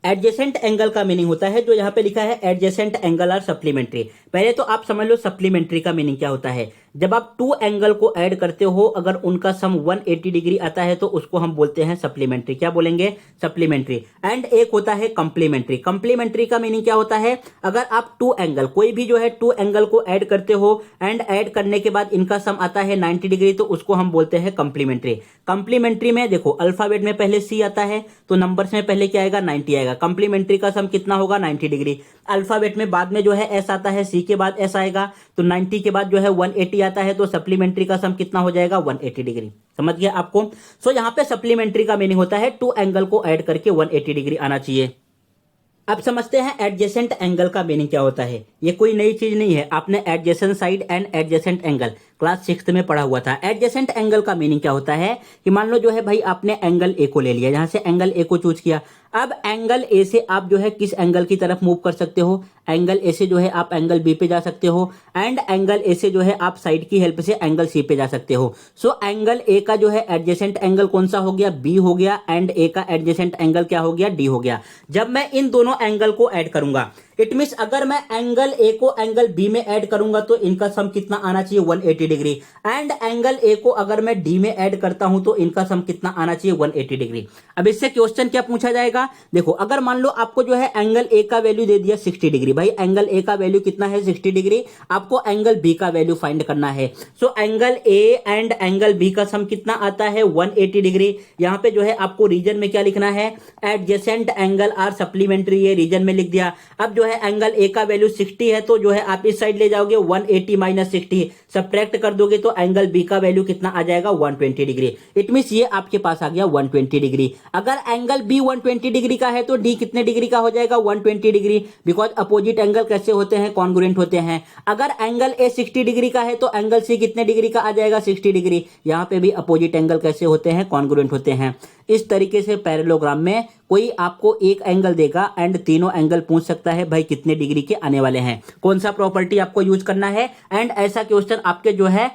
adjacent angle का मीनिंग होता है जो यहाँ पे लिखा है एडजेसेंट एंगल आर सप्लीमेंट्री। पहले तो आप समझ लो सप्लीमेंट्री का मीनिंग क्या होता है। जब आप टू एंगल को ऐड करते हो, अगर उनका सम 180 डिग्री आता है तो उसको हम बोलते हैं सप्लीमेंट्री। क्या बोलेंगे? सप्लीमेंट्री। एंड एक होता है कंप्लीमेंट्री। कंप्लीमेंट्री का मीनिंग क्या होता है? अगर आप टू एंगल, कोई भी जो है टू एंगल को ऐड करते हो एंड ऐड करने के बाद इनका सम आता है 90 डिग्री, तो उसको हम बोलते हैं कंप्लीमेंट्री। कंप्लीमेंट्री में देखो अल्फाबेट में पहले सी आता है तो नंबर्स में पहले क्या आएगा? 90 आएगा। कंप्लीमेंट्री का सम कितना होगा? 90 डिग्री। अल्फाबेट में बाद में जो है एस आता है, सी के बाद एस आएगा, तो 90 के बाद जो है 180 आता है, तो सप्लीमेंट्री का सम कितना हो जाएगा? 180 डिग्री। समझ गया आपको? सो यहां पे सप्लीमेंट्री का मीनिंग होता है टू एंगल को ऐड करके 180 डिग्री आना चाहिए। अब समझते हैं एडजेसेंट एंगल का मीनिंग क्या होता है। ये कोई नई चीज नहीं है, आपने adjacent side and adjacent angle class 6 में पढ़ा हुआ था। एडजेसेंट एंगल का मीनिंग क्या होता है कि मान लो जो है भाई आपने एंगल ए को ले लिया, यहां से एंगल ए को चूज किया। अब एंगल ए से आप जो है किस एंगल की तरफ मूव कर सकते हो? एंगल ए से जो है आप एंगल बी पे जा सकते हो, एंड एंगल ए से जो है आप साइड की हेल्प से एंगल सी पे जा सकते हो। सो एंगल ए का जो है एडजेसेंट एंगल कौन सा हो गया? बी हो गया। एंड ए का एडजेसेंट एंगल क्या हो गया? डी हो गया। जब मैं इन दोनों एंगल को ऐड करूंगा, इट मींस अगर मैं एंगल ए को एंगल बी में ऐड करूंगा तो इनका सम कितना आना चाहिए? 180 डिग्री। एंड एंगल ए को अगर मैं डी में ऐड करता हूं तो इनका सम कितना आना चाहिए? 180 डिग्री। अब इससे क्वेश्चन क्या पूछा जाएगा? देखो अगर मान लो आपको जो है एंगल ए का वैल्यू दे दिया 60 डिग्री, भाई एंगल ए का वैल्यू कितना है? 60 डिग्री। आपको एंगल बी का वैल्यू फाइंड करना है। So angle A and angle B का सम कितना आता है? 180 डिग्री। यहां पे जो है आपको रीजन में क्या लिखना है? एडजेसेंट एंगल आर सप्लीमेंट्री, ये रीजन में लिख दिया। अब जो है एंगल ए का वैल्यू 60 है तो जो है आप इस साइड ले जाओगे, 180 माइनस 60 सब्ट्रैक्ट कर दोगे तो एंगल बी का वैल्यू कितना आ जाएगा? 120 डिग्री। इट मींस ये आपके पास आ गया 120 डिग्री। अगर एंगल बी 120 डिग्री का है तो डी कितने डिग्री का हो जाएगा? 120 डिग्री, बिकॉज अपोजिट एंगल कैसे होते हैं? कॉन्ग्रुएंट होते हैं। अगर एंगल ए 60 डिग्री का है तो एंगल सी कितने डिग्री का आ जाएगा? 60 डिग्री। यहां पे भी अपोजिट एंगल कैसे होते हैं? कॉन्ग्रुएंट होते हैं। इस तरीके से पैरेललोग्राम में कोई आपको एक एंगल देगा एंड तीनों एंगल पूछ सकता है भाई कितने डिग्री के आने वाले हैं, कौन सा प्रॉपर्टी आपको यूज करना है। एंड ऐसा क्वेश्चन आपके जो है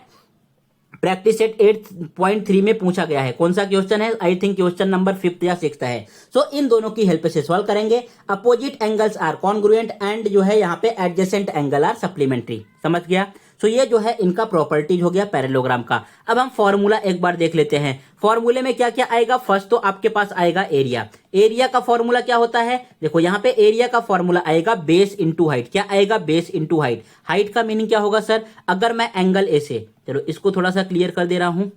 प्रैक्टिस सेट 8.3 में पूछा गया है। कौन सा क्वेश्चन है? I think question number 5th या 6th है। सो इन दोनों की हेल्प से सॉल्व करेंगे। Opposite angles are congruent and जो है यहाँ पे एडजेसेंट एंगल आर सप्लीमेंट्री। समझ गया? सो ये जो है इनका प्रॉपर्टीज हो गया पैरेललोग्राम का। अब हम फॉर्मूला एक बार देख लेते हैं। फॉर्मूले में क्या क्या आएगा? फर्स्ट तो आपके पास आएगा एरिया। एरिया का फॉर्मूला क्या होता है? देखो यहाँ पे एरिया का फॉर्मूला आएगा बेस इंटू हाइट। क्या आएगा? Base into height. हाइट का मीनिंग क्या होगा सर? अगर मैं एंगल ए से, चलो इसको थोड़ा सा क्लियर कर दे रहा हूं।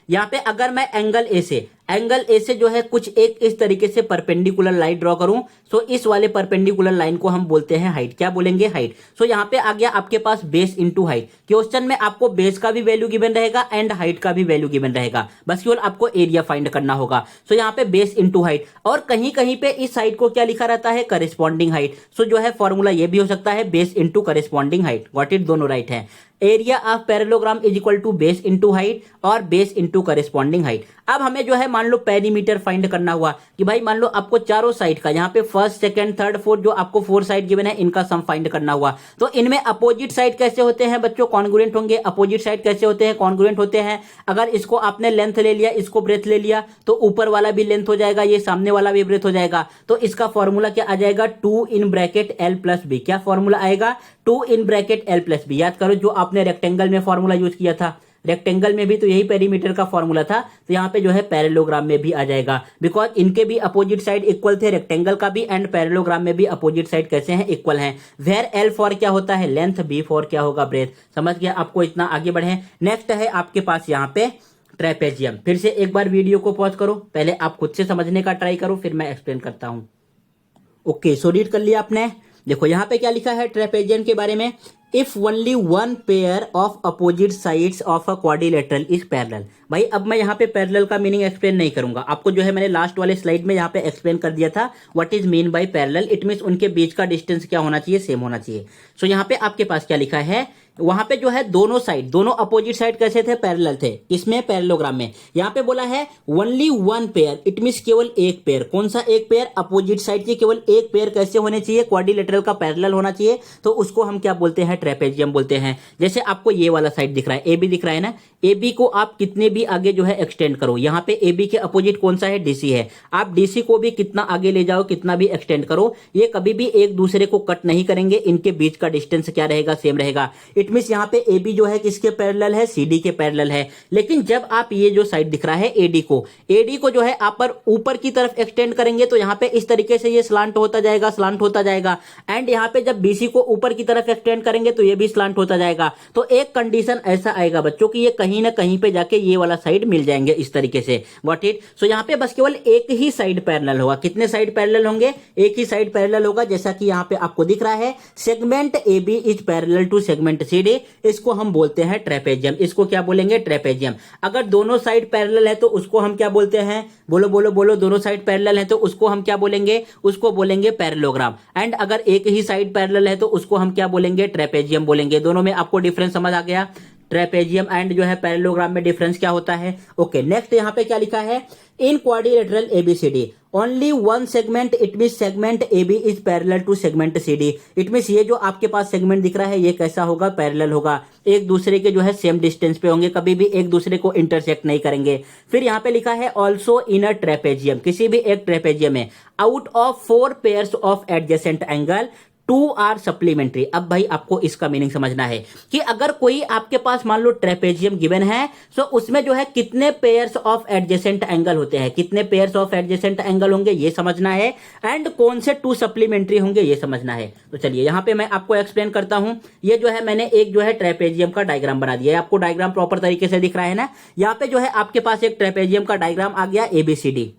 यहाँ पे अगर मैं एंगल ए से जो है कुछ एक इस तरीके से परपेंडिकुलर लाइन ड्रॉ करूं, सो इस वाले परपेंडिकुलर लाइन को हम बोलते हैं हाइट। क्या बोलेंगे? हाइट। सो यहाँ पे आ गया आपके पास बेस इंटू हाइट। क्वेश्चन में आपको बेस का भी वैल्यू गिवन रहेगा एंड हाइट का भी वैल्यू गिवन रहेगा, बस केवल आपको एरिया फाइंड करना होगा। सो यहाँ पे बेस इंटू हाइट, और कहीं कहीं पे इस हाइट को क्या लिखा रहता है? Corresponding height. सो जो है फॉर्मूला ये भी हो सकता है base into corresponding height. Got it? दोनों राइट है। Area of parallelogram is equal to base into height और बेस इंटू करिस्पॉन्डिंग हाइट। अब हमें जो है मान लो पेरीमीटर फाइंड करना हुआ कि भाई मान लो आपको चारों साइड का, यहाँ पे फर्स्ट सेकंड थर्ड फोर्थ जो आपको 4 साइड गिवन है, इनका सम फाइंड करना हुआ, तो इनमें अपोजिट साइड कैसे होते हैं बच्चों? कॉन्ग्रुएंट होंगे। अपोजिट साइड कैसे होते हैं? कॉन्ग्रुएंट होते हैं। अगर इसको आपने लेंथ ले लिया, इसको ब्रेथ ले लिया, तो ऊपर वाला भी लेंथ हो जाएगा, ये सामने वाला भी ब्रेथ हो जाएगा। तो इसका फॉर्मूला क्या आ जाएगा? 2 in bracket L plus B. क्या फॉर्मूला आएगा? 2 in bracket L plus B. याद करो जो आपने रेक्टेंगल में फॉर्मूला यूज किया था, रेक्टेंगल में भी तो यही पेरीमीटर का फॉर्मूला था, तो यहाँ पे जो है पैरेललोग्राम में भी आ जाएगा, बिकॉज इनके भी अपोजिट साइड इक्वल थे, रेक्टेंगल का भी एंड पैरेललोग्राम में भी अपोजिट साइड कैसे हैं? इक्वल हैं। वेयर L फॉर क्या होता है? लेंथ, B फॉर क्या होगा? ब्रेथ। समझ गया आपको? इतना आगे बढ़े। नेक्स्ट है आपके पास यहाँ पे ट्रेपेजियम। फिर से एक बार वीडियो को पॉज करो, पहले आप खुद से समझने का ट्राई करो, फिर मैं एक्सप्लेन करता हूं। ओके, सो रीड कर लिया आपने। देखो यहाँ पे क्या लिखा है ट्रेपेजियम के बारे में? If only one pair of opposite sides of a quadrilateral is parallel. भाई अब मैं यहाँ पे पैरेलल का मीनिंग एक्सप्लेन नहीं करूंगा, आपको जो है मैंने लास्ट वाले स्लाइड में यहाँ पे एक्सप्लेन कर दिया था what is mean bye parallel. It means उनके बीच का डिस्टेंस क्या होना चाहिए? सेम होना चाहिए। सो यहाँ पे आपके पास क्या लिखा है वहां पे जो है दोनों साइड, दोनों अपोजिट साइड कैसे थे, पैरेलल थे। इसमें पैरेललोग्राम में यहाँ पे बोला है only one pair, it means केवल एक पेयर। कौन सा एक पेयर, अपोजिट साइड की केवल एक पेयर कैसे होने चाहिए, क्वाड्रिलेटरल का पैरेलल होना चाहिए, तो उसको हम क्या बोलते हैं, ट्रेपेजियम बोलते हैं। जैसे आपको ये वाला साइड दिख रहा है, ए बी दिख रहा है ना, ए बी को आप कितने भी आगे जो है एक्सटेंड करो, यहाँ पे ए बी के अपोजिट कौन सा है, डीसी है, आप डीसी को भी कितना आगे ले जाओ, कितना भी एक्सटेंड करो, ये कभी भी एक दूसरे को कट नहीं करेंगे, इनके बीच का डिस्टेंस क्या रहेगा, सेम रहेगा। इट मींस यहाँ पे ए बी जो है किसके पैरेलल है, सी डी के पैरेलल है। लेकिन जब आप ये जो साइड दिख रहा है एडी को जो है आप पर ऊपर की तरफ एक्सटेंड करेंगे तो यहाँ पे इस तरीके से ये स्लांट होता जाएगा, स्लांट होता जाएगा। एंड यहाँ पे जब बीसी को ऊपर की तरफ एक्सटेंड करेंगे तो ये भी स्लांट होता जाएगा। तो एक कंडीशन ऐसा आएगा बच्चों कि ये कहीं ना कहीं पे जाके ये वाला साइड मिल जाएंगे इस तरीके से। Got it. सो यहाँ पे बस केवल एक ही साइड पैरेलल होगा। कितने साइड पैरेलल होंगे, एक ही साइड पैरेलल होगा। जैसा कि यहाँ पे आपको दिख रहा है segment A B is parallel to segment C D, इसको हम बोलते हैं ट्रेपेजियम। इसको क्या बोलेंगे, ट्रेपेजियम। अगर दोनों साइड पैरेलल है तो उसको हम क्या बोलते हैं, बोलो बोलो बोलो, दोनों साइड पैरेलल है तो उसको हम क्या बोलेंगे, उसको बोलेंगे पैरेललोग्राम। एंड अगर एक ही साइड पैरेलल है तो उसको हम क्या बोलेंगे, ट्रेपेजियम बोलेंगे। दोनों में आपको डिफरेंस समझ आ गया, ट्रेपेजियम एंड जो है पैरेललोग्राम में डिफरेंस क्या होता है। ओके, नेक्स्ट यहाँ पे क्या लिखा है, in quadrilateral ABCD only one segment, it mean segment A B is parallel to segment C D. It mean ये जो आपके पास सेगमेंट दिख रहा है ये कैसा होगा, पैरेलल होगा, एक दूसरे के जो है सेम डिस्टेंस पे होंगे, कभी भी एक दूसरे को इंटरसेक्ट नहीं करेंगे। फिर यहाँ पे लिखा है ऑल्सो इन अ ट्रेपेजियम, किसी भी एक ट्रेपेजियम में out of 4 pairs of adjacent angle 2 are supplementary. अब भाई आपको इसका मीनिंग समझना है कि अगर कोई आपके पास मान लो ट्रेपेजियम गिवन है तो उसमें जो है कितने पेयर्स ऑफ एडजेसेंट एंगल होते हैं, कितने पेयर्स ऑफ एडजेसेंट एंगल होंगे ये समझना है। एंड कौन से 2 सप्लीमेंट्री होंगे ये समझना है। तो चलिए यहाँ पे मैं आपको एक्सप्लेन करता हूं। ये जो है मैंने एक जो है ट्रेपेजियम का डायग्राम बना दिया है, आपको डायग्राम प्रॉपर तरीके से दिख रहा है ना। यहाँ पे जो है आपके पास एक ट्रेपेजियम का डायग्राम आ गया एबीसीडी,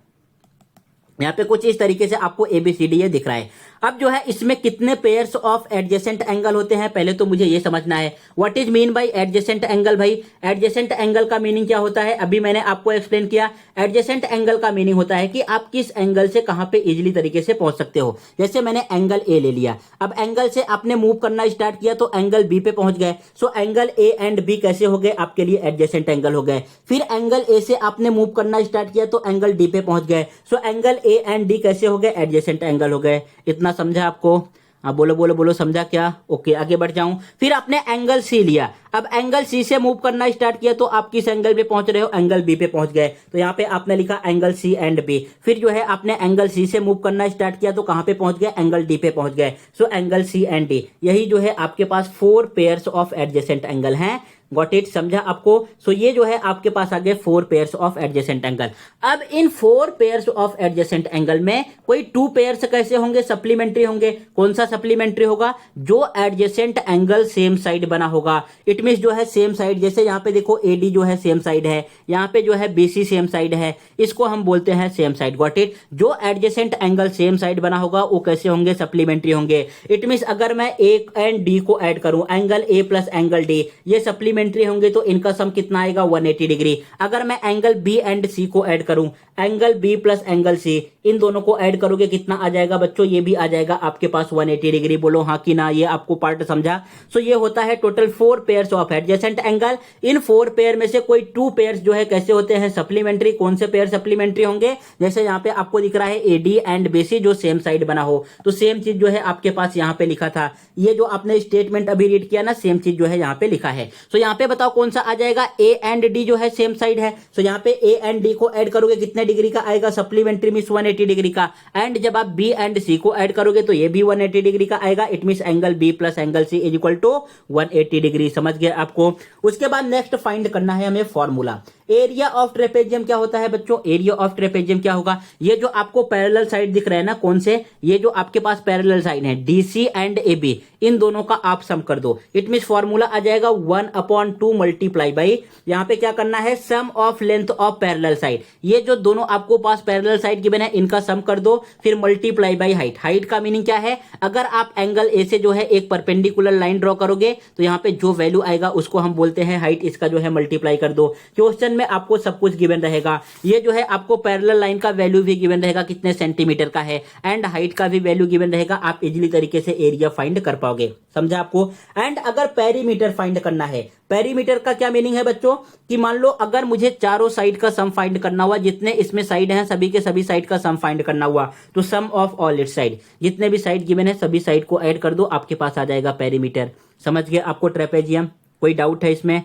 यहाँ पे कुछ इस तरीके से आपको एबीसीडी ये दिख रहा है। अब जो है इसमें कितने पेयर्स ऑफ एडजेसेंट एंगल होते हैं पहले तो मुझे ये समझना है। What is mean bye adjacent angle, भाई एडजेसेंट एंगल का मीनिंग क्या होता है, अभी मैंने आपको एक्सप्लेन किया। एडजेसेंट एंगल का मीनिंग होता है कि आप किस एंगल से कहां पे इजीली तरीके से पहुंच सकते हो। जैसे मैंने एंगल ए ले लिया, अब एंगल से आपने मूव करना स्टार्ट किया तो एंगल बी पे पहुंच गए। So angle A and B कैसे हो गए, आपके लिए एडजेसेंट एंगल हो गए। फिर एंगल ए से आपने मूव करना स्टार्ट किया तो एंगल डी पे पहुंच गए। So angle A and D कैसे हो गए, एडजेसेंट एंगल हो गए। इतना समझा आपको, हाँ बोलो बोलो बोलो, समझा क्या। ओके, आगे बढ़ जाऊं। फिर आपने एंगल सी लिया, अब एंगल सी से मूव करना स्टार्ट किया तो आप किस एंगल पे पहुंच रहे हो, एंगल बी पे पहुंच गए। तो यहाँ पे आपने लिखा एंगल सी एंड बी। फिर जो है आपने एंगल सी से मूव करना स्टार्ट किया तो कहां पे पहुंच गए, एंगल डी पे पहुंच गए। So angle C and D, यही जो है आपके पास 4 पेयर्स ऑफ एडजेसेंट एंगल हैं। गॉट इट, समझा आपको। सो ये जो है आपके पास आ गए 4 पेयर्स ऑफ एडजेसेंट एंगल। अब इन 4 पेयर्स ऑफ एडजेसेंट एंगल में कोई 2 पेयर्स कैसे होंगे, सप्लीमेंट्री होंगे। कौन सा सप्लीमेंट्री होगा, जो एडजेसेंट एंगल सेम साइड बना होगा। इट मींस जो है सेम साइड, जैसे यहाँ पे देखो एडी जो है सेम साइड है, यहाँ पे जो है बीसी सेम साइड है, इसको हम बोलते हैं सेम साइड। Got it. जो एडजेसेंट एंगल सेम साइड बना होगा वो कैसे होंगे, सप्लीमेंट्री होंगे। इट मींस अगर मैं ए एंड डी को ऐड करूं, angle A plus angle D, ये सप्लीमेंट्री होंगे तो इनका सम कितना आएगा, 180 डिग्री। अगर मैं एंगल बी एंड सी को ऐड करूं, angle B plus angle C, इन दोनों को ऐड करोगे कितना आ जाएगा बच्चों, ये भी आ जाएगा आपके पास 180 डिग्री। बोलो हाँ कि ना, ये आपको पार्ट समझा। सो ये होता है total 4 pairs of adjacent angle. In 4 pair में से कोई 2 पेयर्स जो है कैसे होते हैं, सप्लीमेंट्री। कौन से पेयर सप्लीमेंट्री होंगे, जैसे यहाँ पे आपको दिख रहा है एडी एंड बीसी जो सेम साइड बना हो, तो सेम चीज जो है आपके पास यहाँ पे लिखा था। ये जो आपने स्टेटमेंट अभी रीड किया ना, सेम चीज जो है यहाँ पे लिखा है। सो यहाँ पे बताओ कौन सा आ जाएगा, ए एंड डी जो है सेम साइड है। सो यहाँ पे ए एंड डी को ऐड करोगे कितने डिग्री का आएगा, सप्लीमेंट्री मींस 180 डिग्री का। एंड जब आप बी एंड सी को ऐड करोगे तो ये भी 180 डिग्री का आएगा। It means angle B plus angle C is equal to 180 degree. समझ गए आपको। उसके बाद नेक्स्ट फाइंड करना है हमें फॉर्मूला। एरिया ऑफ ट्रेपेजियम क्या होता है बच्चों, एरिया ऑफ ट्रेपेजियम क्या होगा, ये जो आपको पैरेलल साइड दिख रहा है ना, कौन से, ये जो आपके पास पैरेलल साइड है डीसी एंड एबी, इन दोनों का आप सम कर दो। इट मींस फॉर्मूला आ जाएगा 1/2 1/2 मल्टीप्लाई बाई, यहाँ पे क्या करना है, sum of length of parallel side. ये जो दोनों आपको पास पैरेलल साइड गिवन है इनका सम कर दो, फिर मल्टीप्लाई बाई हाइट। हाइट का मीनिंग क्या है, अगर आप एंगल ए से जो है एक परपेंडिकुलर लाइन ड्रॉ करोगे तो यहाँ पे जो वैल्यू आएगा उसको हम बोलते हैं हाइट, इसका जो है मल्टीप्लाई कर दो। क्वेश्चन में आपको सब कुछ गिवन रहेगा। ये जो है आपको पैरेलल लाइन का वैल्यू भी गिवन रहेगा कितने सेंटीमीटर का है, एंड हाइट का भी वैल्यू गिवन रहेगा। आप इजीली तरीके से एरिया फाइंड कर पाओगे, समझा आपको। एंड अगर पेरीमीटर फाइंड करना है, पेरीमीटर का क्या मीनिंग है बच्चों, कि मान लो अगर मुझे चारों साइड का सम फाइंड करना हुआ, जितने इसमें साइड हैं सभी के सभी साइड का सम फाइंड करना हुआ, तो सम ऑफ ऑल इट्स साइड, जितने भी साइड गिवन है सभी साइड को ऐड कर दो, आपके पास आ जाएगा पेरीमीटर। समझ गए आपको ट्रेपेजियम, कोई डाउट है इसमें?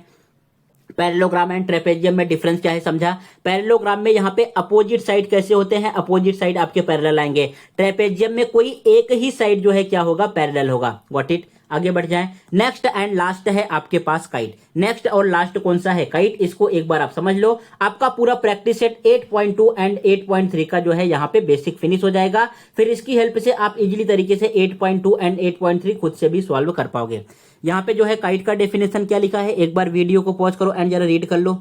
पैरेललोग्राम एंड ट्रेपेजियम में डिफरेंस क्या है समझा। पैरेललोग्राम में यहाँ पे अपोजिट साइड कैसे होते हैं, अपोजिट साइड आपके पैरेलल आएंगे। ट्रेपेजियम में कोई एक ही साइड जो है क्या होगा, पैरेलल होगा। गॉट इट, आगे बढ़ जाएं। नेक्स्ट एंड लास्ट है आपके पास काइट। नेक्स्ट और लास्ट कौन सा है, काइट। इसको एक बार आप समझ लो, आपका पूरा प्रैक्टिस सेट 8.2 एंड 8.3 का जो है यहाँ पे बेसिक फिनिश हो जाएगा। फिर इसकी हेल्प से आप इजीली तरीके से 8.2 एंड 8.3 खुद से भी सॉल्व कर पाओगे। यहाँ पे जो है काइट का डेफिनेशन क्या लिखा है, एक बार वीडियो को पॉज करो एंड जरा रीड कर लो।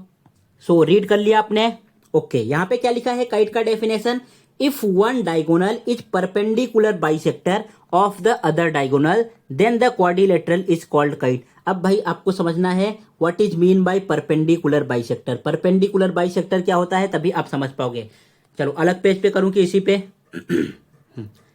सो रीड कर लिया आपने, ओके। यहाँ पे क्या लिखा है काइट का definition, if one diagonal is perpendicular bisector of the other diagonal then the quadrilateral is called kite. अब भाई आपको समझना है what is mean by perpendicular bisector. Perpendicular bisector क्या होता है तभी आप समझ पाओगे। चलो अलग पेज पे करूं कि इसी पे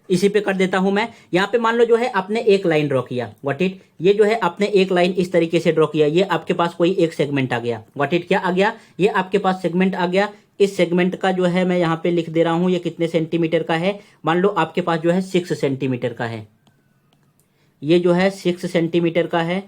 इसी पे कर देता हूं मैं। यहाँ पे मान लो जो है आपने एक लाइन ड्रॉ किया, व्हाट इट, ये जो है आपने एक लाइन इस तरीके से ड्रॉ किया, ये आपके पास कोई एक सेगमेंट आ गया, व्हाट इट, क्या आ गया, ये आपके पास सेगमेंट आ गया। इस सेगमेंट का जो है मैं यहाँ पे लिख दे रहा हूं, ये कितने सेंटीमीटर का है, मान लो आपके पास जो है 6 सेंटीमीटर का है, ये जो है 6 सेंटीमीटर का है।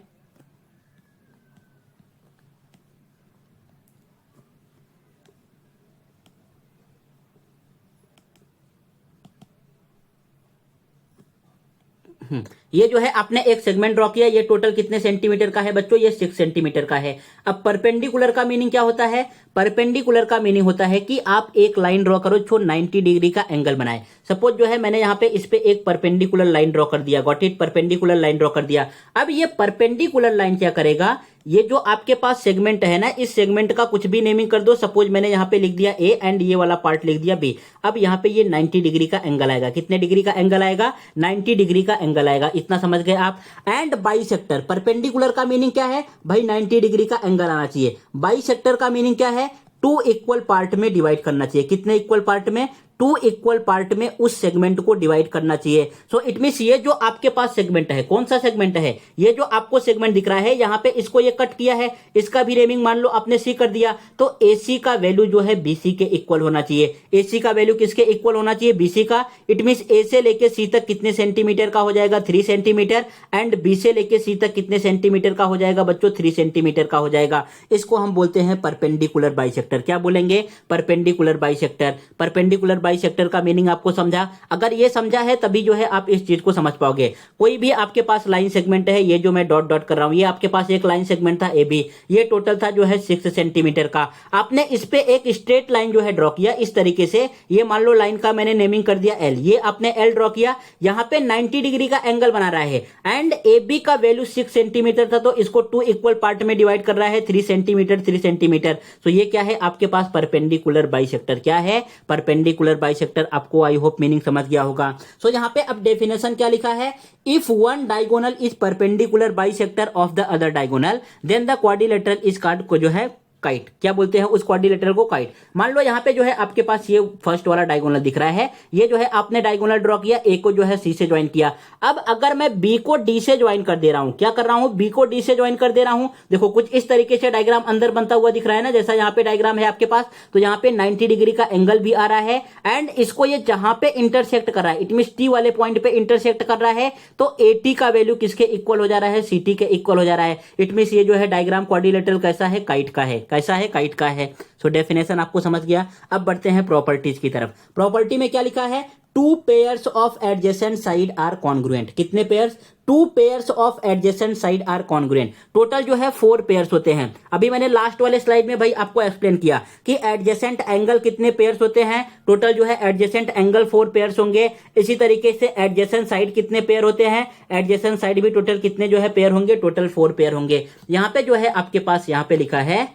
ये जो है आपने एक सेगमेंट ड्रॉ किया, ये टोटल कितने सेंटीमीटर का है बच्चों, ये 6 सेंटीमीटर का है। अब परपेंडिकुलर का मीनिंग क्या होता है, परपेंडिकुलर का मीनिंग होता है कि आप एक लाइन ड्रॉ करो जो 90 डिग्री का एंगल बनाए। सपोज जो है मैंने यहाँ पे इस पे एक परपेंडिकुलर लाइन ड्रॉ कर दिया, got it, perpendicular line draw कर दिया। अब ये परपेंडिकुलर लाइन क्या करेगा, ये जो आपके पास सेगमेंट है ना, इस सेगमेंट का कुछ भी नेमिंग कर दो। सपोज मैंने यहाँ पे लिख दिया ए एंड ये वाला पार्ट लिख दिया बी। अब यहाँ पे ये 90 डिग्री का एंगल आएगा, कितने डिग्री का एंगल आएगा, 90 डिग्री का एंगल आएगा। इतना समझ गए आप। एंड बाइसेक्टर, परपेंडिकुलर का मीनिंग क्या है भाई, 90 डिग्री का एंगल आना चाहिए। बाइसेक्टर का मीनिंग क्या है, 2 इक्वल पार्ट में डिवाइड करना चाहिए। कितने इक्वल पार्ट में, 2 इक्वल पार्ट में उस सेगमेंट को डिवाइड करना चाहिए। सो इट मींस ये जो आपके पास सेगमेंट है, कौन सा सेगमेंट है, ये जो आपको सेगमेंट दिख रहा है, यहाँ पे इसको ये कट किया है, इसका भी नेमिंग मान लो आपने सी कर दिया, तो एसी का वैल्यू जो है बीसी के इक्वल होना चाहिए। एसी का वैल्यू किसके इक्वल होना चाहिए, बीसी का। इट मींस ए से लेके सी तक कितने सेंटीमीटर का हो जाएगा, 3 सेंटीमीटर। एंड बी से लेके सी तक कितने सेंटीमीटर का हो जाएगा बच्चों, 3 सेंटीमीटर का हो जाएगा। इसको हम बोलते हैं परपेंडिकुलर बाइसेक्टर। क्या बोलेंगे, परपेंडिकुलर बाइसेक्टर। परपेंडिकुलर बाइसेक्टर का मीनिंग आपको समझा, अगर ये समझा है तभी जो है आप इस चीज को समझ पाओगे। कोई भी आपके पास लाइन सेगमेंट है, ये जो मैं डॉट डॉट कर रहा हूं, ये आपके पास एक लाइन सेगमेंट था ए बी, ये टोटल था जो है 6 सेंटीमीटर का। आपने इस पे एक स्ट्रेट लाइन जो है ड्रॉ किया इस तरीके से, ये मान लो लाइन का मैंने नेमिंग कर दिया एल, ये आपने एल ड्रॉ किया, यहाँ पे 90 डिग्री का एंगल बना रहा है। एंड ए बी का वैल्यू 6 सेंटीमीटर था, तो इसको 2 इक्वल पार्ट में डिवाइड कर रहा है, 3 सेंटीमीटर 3 सेंटीमीटर। तो ये क्या है आपके पास, परपेंडिकुलर बाइसेक्टर। क्या है, परपेंडिकुलर बाइसेक्टर। आपको आई होप मीनिंग समझ गया होगा। सो यहाँ पे अब डेफिनेशन क्या लिखा है, if one diagonal is perpendicular bisector of the other diagonal then the quadrilateral is called, को जो है काइट। क्या बोलते हैं उस क्वाड्रिलेटरल को, काइट। मान लो यहाँ पे जो है आपके पास ये फर्स्ट वाला डायगोनल दिख रहा है, ये जो है आपने डायगोनल ड्रॉ किया, ए को जो है सी से ज्वाइन किया। अब अगर मैं बी को डी से ज्वाइन कर दे रहा हूं, क्या कर रहा हूं, बी को डी से ज्वाइन कर दे रहा हूं, देखो कुछ इस तरीके से डायग्राम अंदर बनता हुआ दिख रहा है ना, जैसा यहाँ पे डायग्राम है आपके पास। तो यहाँ पे 90 डिग्री का एंगल भी आ रहा है, एंड इसको ये जहां पे इंटरसेक्ट कर रहा है, इट मीन टी वाले पॉइंट पे इंटरसेक्ट कर रहा है, तो एटी का वैल्यू किसके इक्वल हो जा रहा है, सीटी के इक्वल हो जा रहा है। इट मीन ये जो है डायग्राम क्वाड्रिलेटरल कैसा है, काइट का है। कैसा है, काइट का है। सो डेफिनेशन आपको समझ गया। अब बढ़ते हैं प्रॉपर्टीज की तरफ। प्रॉपर्टी में क्या लिखा है, two pairs of adjacent side are congruent. कितने pairs, two pairs of adjacent side are congruent. Total जो है 4 पेयर्स होते हैं। अभी मैंने लास्ट वाले स्लाइड में भाई आपको एक्सप्लेन किया कि एडजेसेंट एंगल कितने पेयर्स होते हैं। टोटल जो है एडजेसेंट एंगल 4 पेयर्स होंगे। इसी तरीके से एडजेसेंट साइड कितने पेयर होते हैं, एडजेसेंट साइड भी टोटल कितने जो है पेयर होंगे, टोटल 4 पेयर होंगे। यहां पे जो है आपके पास यहां पे लिखा है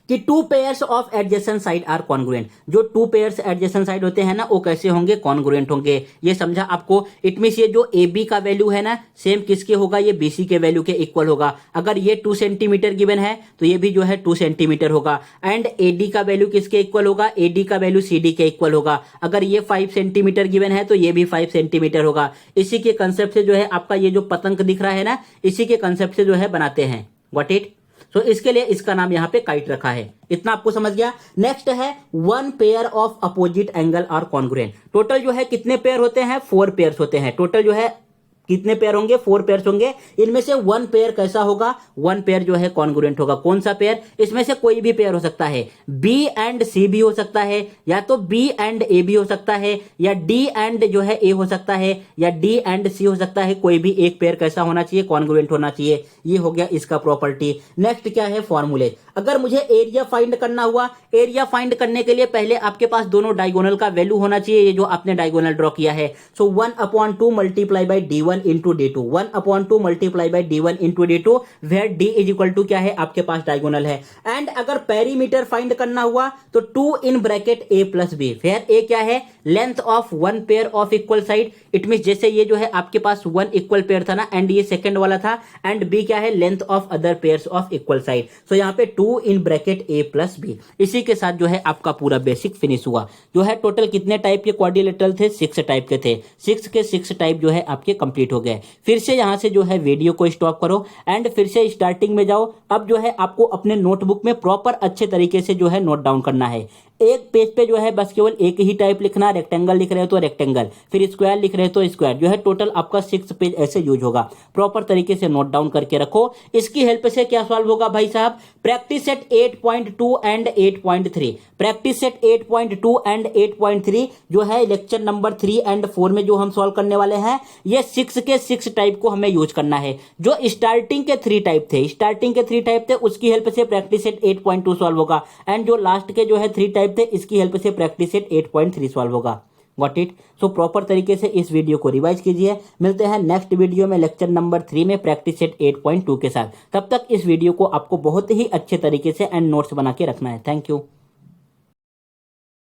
कि two pairs of adjacent side are congruent. जो टू पेयर्स एडजेसेंट साइड होते हैं ना, वो कैसे होंगे, कॉन्ग्रुएंट होंगे। ये समझा आपको। इट मींस ये जो ए बी का वैल्यू है ना, सेम किसके होगा, ये बीसी के वैल्यू के इक्वल होगा। अगर ये 2 सेंटीमीटर गिवन है तो ये भी जो है 2 सेंटीमीटर होगा। एंड एडी का वैल्यू किसके इक्वल होगा, एडी का वैल्यू सीडी के इक्वल होगा। अगर ये 5 सेंटीमीटर गिवन है तो ये भी 5 सेंटीमीटर होगा। इसी के कंसेप्ट से जो है आपका ये जो पतंग दिख रहा है ना, इसी के कंसेप्ट से जो है बनाते हैं। Got it. सो इसके लिए इसका नाम यहां पे काइट रखा है। इतना आपको समझ गया। नेक्स्ट है one pair of opposite angle are congruent. Total जो है कितने पेयर होते हैं, 4 पेयर्स होते हैं। टोटल जो है कितने पेयर होंगे, 4 पेयर्स होंगे। इनमें से 1 पेयर कैसा होगा, 1 पेयर जो है कॉन्ग्रुएंट होगा। कौन सा पेयर, इसमें से कोई भी पेयर हो सकता है। बी एंड सी भी हो सकता है, या तो बी एंड ए भी हो सकता है, या डी एंड जो है ए हो सकता है, या डी एंड सी हो सकता है। कोई भी एक पेयर कैसा होना चाहिए, कॉन्ग्रुएंट होना चाहिए। ये हो गया इसका प्रॉपर्टी। नेक्स्ट क्या है, फॉर्मूले। अगर मुझे एरिया फाइंड करना हुआ, एरिया फाइंड करने के लिए पहले आपके पास दोनों डायगोनल का वैल्यू होना चाहिए। ये जो आपने डायगोनल ड्रॉ किया है, so 1/2 multiply by D1 into D2, 1/2 multiply by D1 into D2, where D is equal to क्या है, आपके पास डायगोनल है। एंड अगर पेरीमीटर फाइंड करना हुआ तो 2 in bracket A plus B, where A क्या है, length of 1 pair of equal side. It mean जैसे ये जो है आपके पास 1 इक्वल पेयर था ना, एंड ये सेकंड वाला था, एंड B क्या है, length of other pairs of equal side. So यहाँ पे 2 in bracket A plus B। इसी के साथ जो है आपका पूरा बेसिक फिनिश हुआ। जो है टोटल कितने टाइप के क्वाड्रिलेटरल थे, 6 टाइप के थे। 6 के 6 टाइप जो है आपके कंप्लीट हो गए। फिर से यहां से जो है वीडियो को स्टॉप करो एंड फिर से स्टार्टिंग में जाओ। अब जो है आपको अपने नोटबुक में प्रॉपर अच्छे तरीके से जो है नोट डाउन करना है। एक पेज पे जो है बस केवल एक ही टाइप लिखना। रेक्टेंगल लिख रहे हो तो रेक्टेंगल, फिर स्क्वायर लिख रहे हो तो स्क्वायर। जो है टोटल आपका 6 पेज ऐसे यूज होगा। प्रॉपर तरीके से नोट डाउन करके रखो। इसकी हेल्प से क्या सॉल्व होगा भाई साहब, practice set 8.2 and 8.3। Practice set 8.2 and 8.3 जो है लेक्चर नंबर 3 एंड 4 में जो हम सॉल्व करने वाले हैं, ये 6 के 6 टाइप को हमें यूज करना है। जो स्टार्टिंग के 3 टाइप थे, स्टार्टिंग के 3 टाइप थे, उसकी हेल्प से प्रैक्टिस सेट 8.2 सॉल्व होगा। एंड जो लास्ट के जो है 3 टाइप थे, इसकी हेल्प से प्रैक्टिस सेट 8.3 सॉल्व होगा। Got it. सो प्रॉपर तरीके से इस वीडियो को रिवाइज कीजिए। मिलते हैं नेक्स्ट वीडियो में लेक्चर नंबर 3 में प्रैक्टिस सेट 8.2 के साथ। तब तक इस वीडियो को आपको बहुत ही अच्छे तरीके से एंड नोट्स बना के रखना है। Thank you.